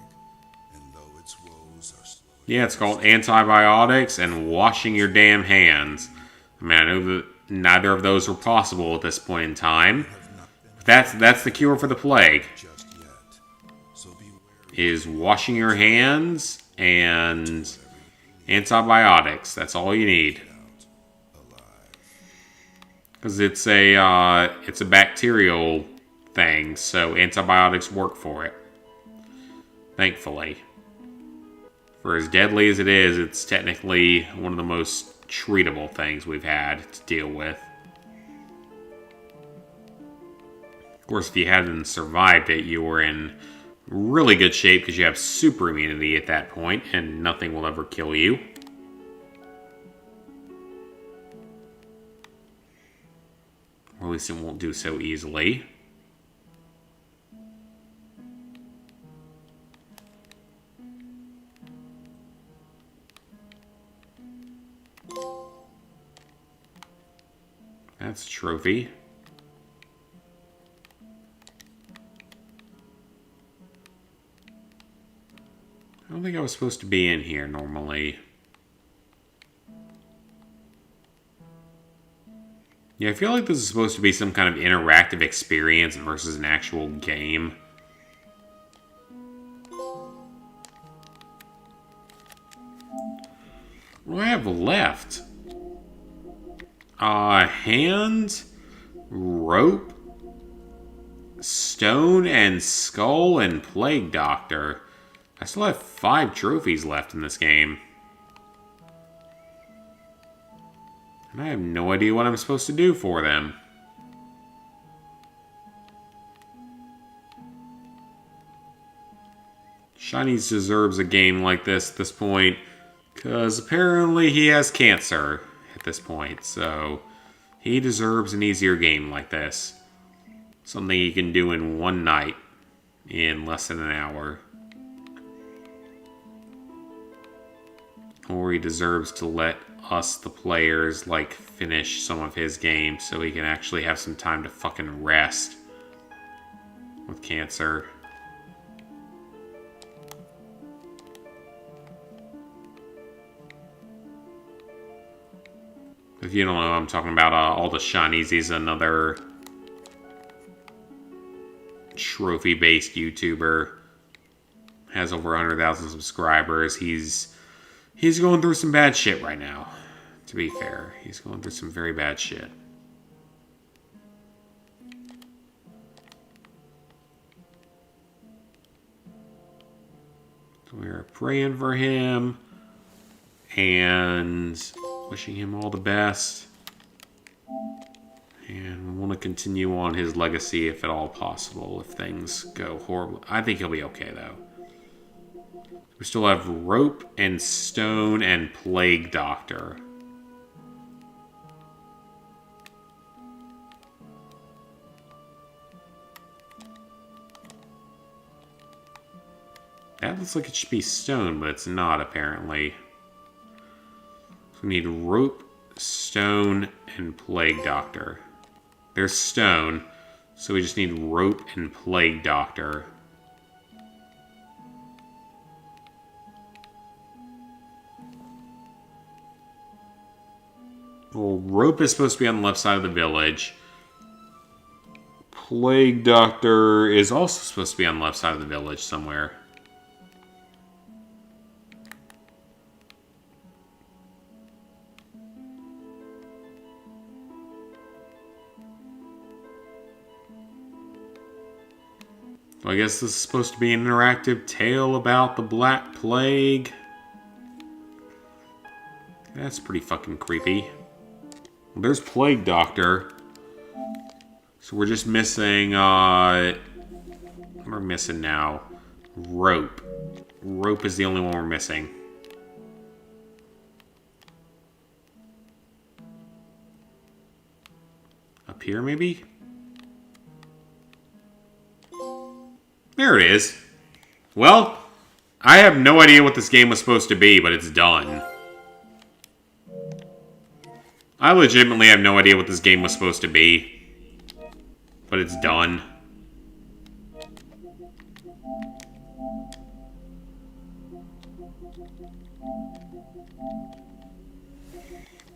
and though its woes are slowly Yeah, it's called antibiotics and washing your damn hands. I mean, I know that neither of those are possible at this point in time. have not been But that's the cure for the plague, just yet, so be wary is washing your hands and antibiotics. That's all you need. alive. Because it's a bacterial thing, so antibiotics work for it. Thankfully. For as deadly as it is, it's technically one of the most treatable things we've had to deal with. Of course, if you hadn't survived it, you were in really good shape because you have super immunity at that point, and nothing will ever kill you. Or at least it won't do so easily. That's a trophy. I don't think I was supposed to be in here normally. Yeah, I feel like this is supposed to be some kind of interactive experience versus an actual game. What do I have left? Hand, rope, stone and skull, and plague doctor. I still have 5 trophies left in this game. And I have no idea what I'm supposed to do for them. Shinies deserves a game like this at this point, because apparently he has cancer at this point, so he deserves an easier game like this. Something he can do in one night, in less than an hour. Or he deserves to let us, the players, like, finish some of his games so he can actually have some time to fucking rest with cancer. If you don't know, I'm talking about all the shinies. He's another trophy-based YouTuber. Has over 100,000 subscribers. He's going through some bad shit right now. To be fair, he's going through some very bad shit. So we're praying for him and wishing him all the best. And we want to continue on his legacy if at all possible, if things go horrible. I think he'll be okay, though. We still have rope and stone and plague doctor. That looks like it should be stone, but it's not, apparently. So we need rope, stone, and plague doctor. There's stone, so we just need rope and plague doctor. Well, rope is supposed to be on the left side of the village. Plague doctor is also supposed to be on the left side of the village somewhere. So I guess this is supposed to be an interactive tale about the Black Plague. That's pretty fucking creepy. Well, there's Plague Doctor. So we're just missing, what we're missing now? Rope. Rope is the only one we're missing. Up here, maybe? There it is. Well, I have no idea what this game was supposed to be, but it's done. I legitimately have no idea what this game was supposed to be, but it's done.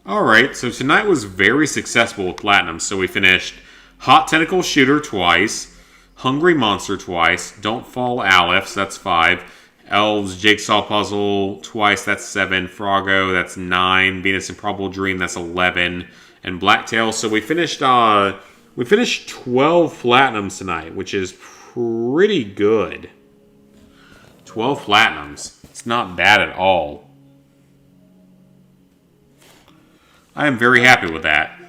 Alright, so tonight was very successful with Platinum. So we finished Hot Tentacle Shooter twice, Hungry Monster twice, Don't Fall Aleph, that's 5, Elves Jigsaw Puzzle twice, that's 7, Froggo, that's 9, Venus Improbable Dream, that's 11, and Blacktail. So we finished 12 Platinums tonight, which is pretty good. 12 Platinums. It's not bad at all. I am very happy with that.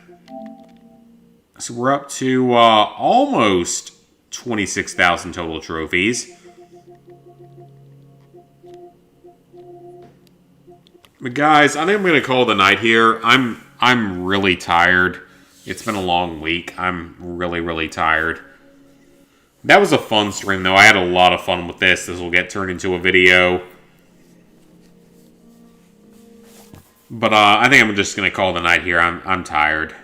So we're up to almost 26,000 total trophies. But guys, I think I'm going to call it a night here. I'm really tired. It's been a long week. I'm really tired. That was a fun stream, though. I had a lot of fun with this. This will get turned into a video. But I think I'm just going to call it a night here. I'm tired.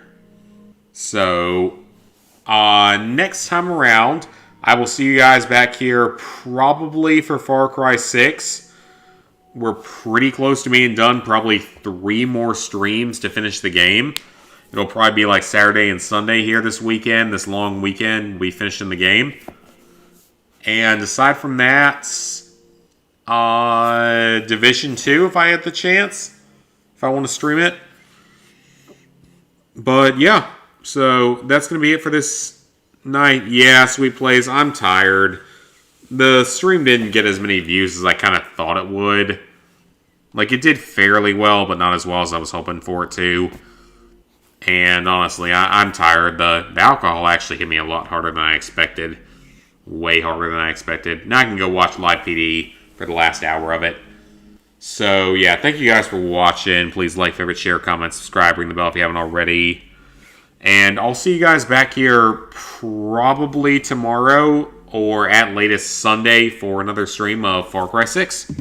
So, next time around, I will see you guys back here probably for Far Cry 6. We're pretty close to being done. Probably 3 more streams to finish the game. It'll probably be like Saturday and Sunday here this weekend. This long weekend, we finishing the game. And aside from that, Division 2 if I had the chance. If I want to stream it. But yeah, so that's going to be it for this night. Yeah, Sweet Plays, I'm tired. The stream didn't get as many views as I kind of thought it would. Like, it did fairly well, but not as well as I was hoping for it to. And honestly, I'm tired. The alcohol actually hit me a lot harder than I expected. Way harder than I expected. Now I can go watch Live PD for the last hour of it. So, yeah, thank you guys for watching. Please like, favorite, share, comment, subscribe, ring the bell if you haven't already. And I'll see you guys back here probably tomorrow or at latest Sunday for another stream of Far Cry 6.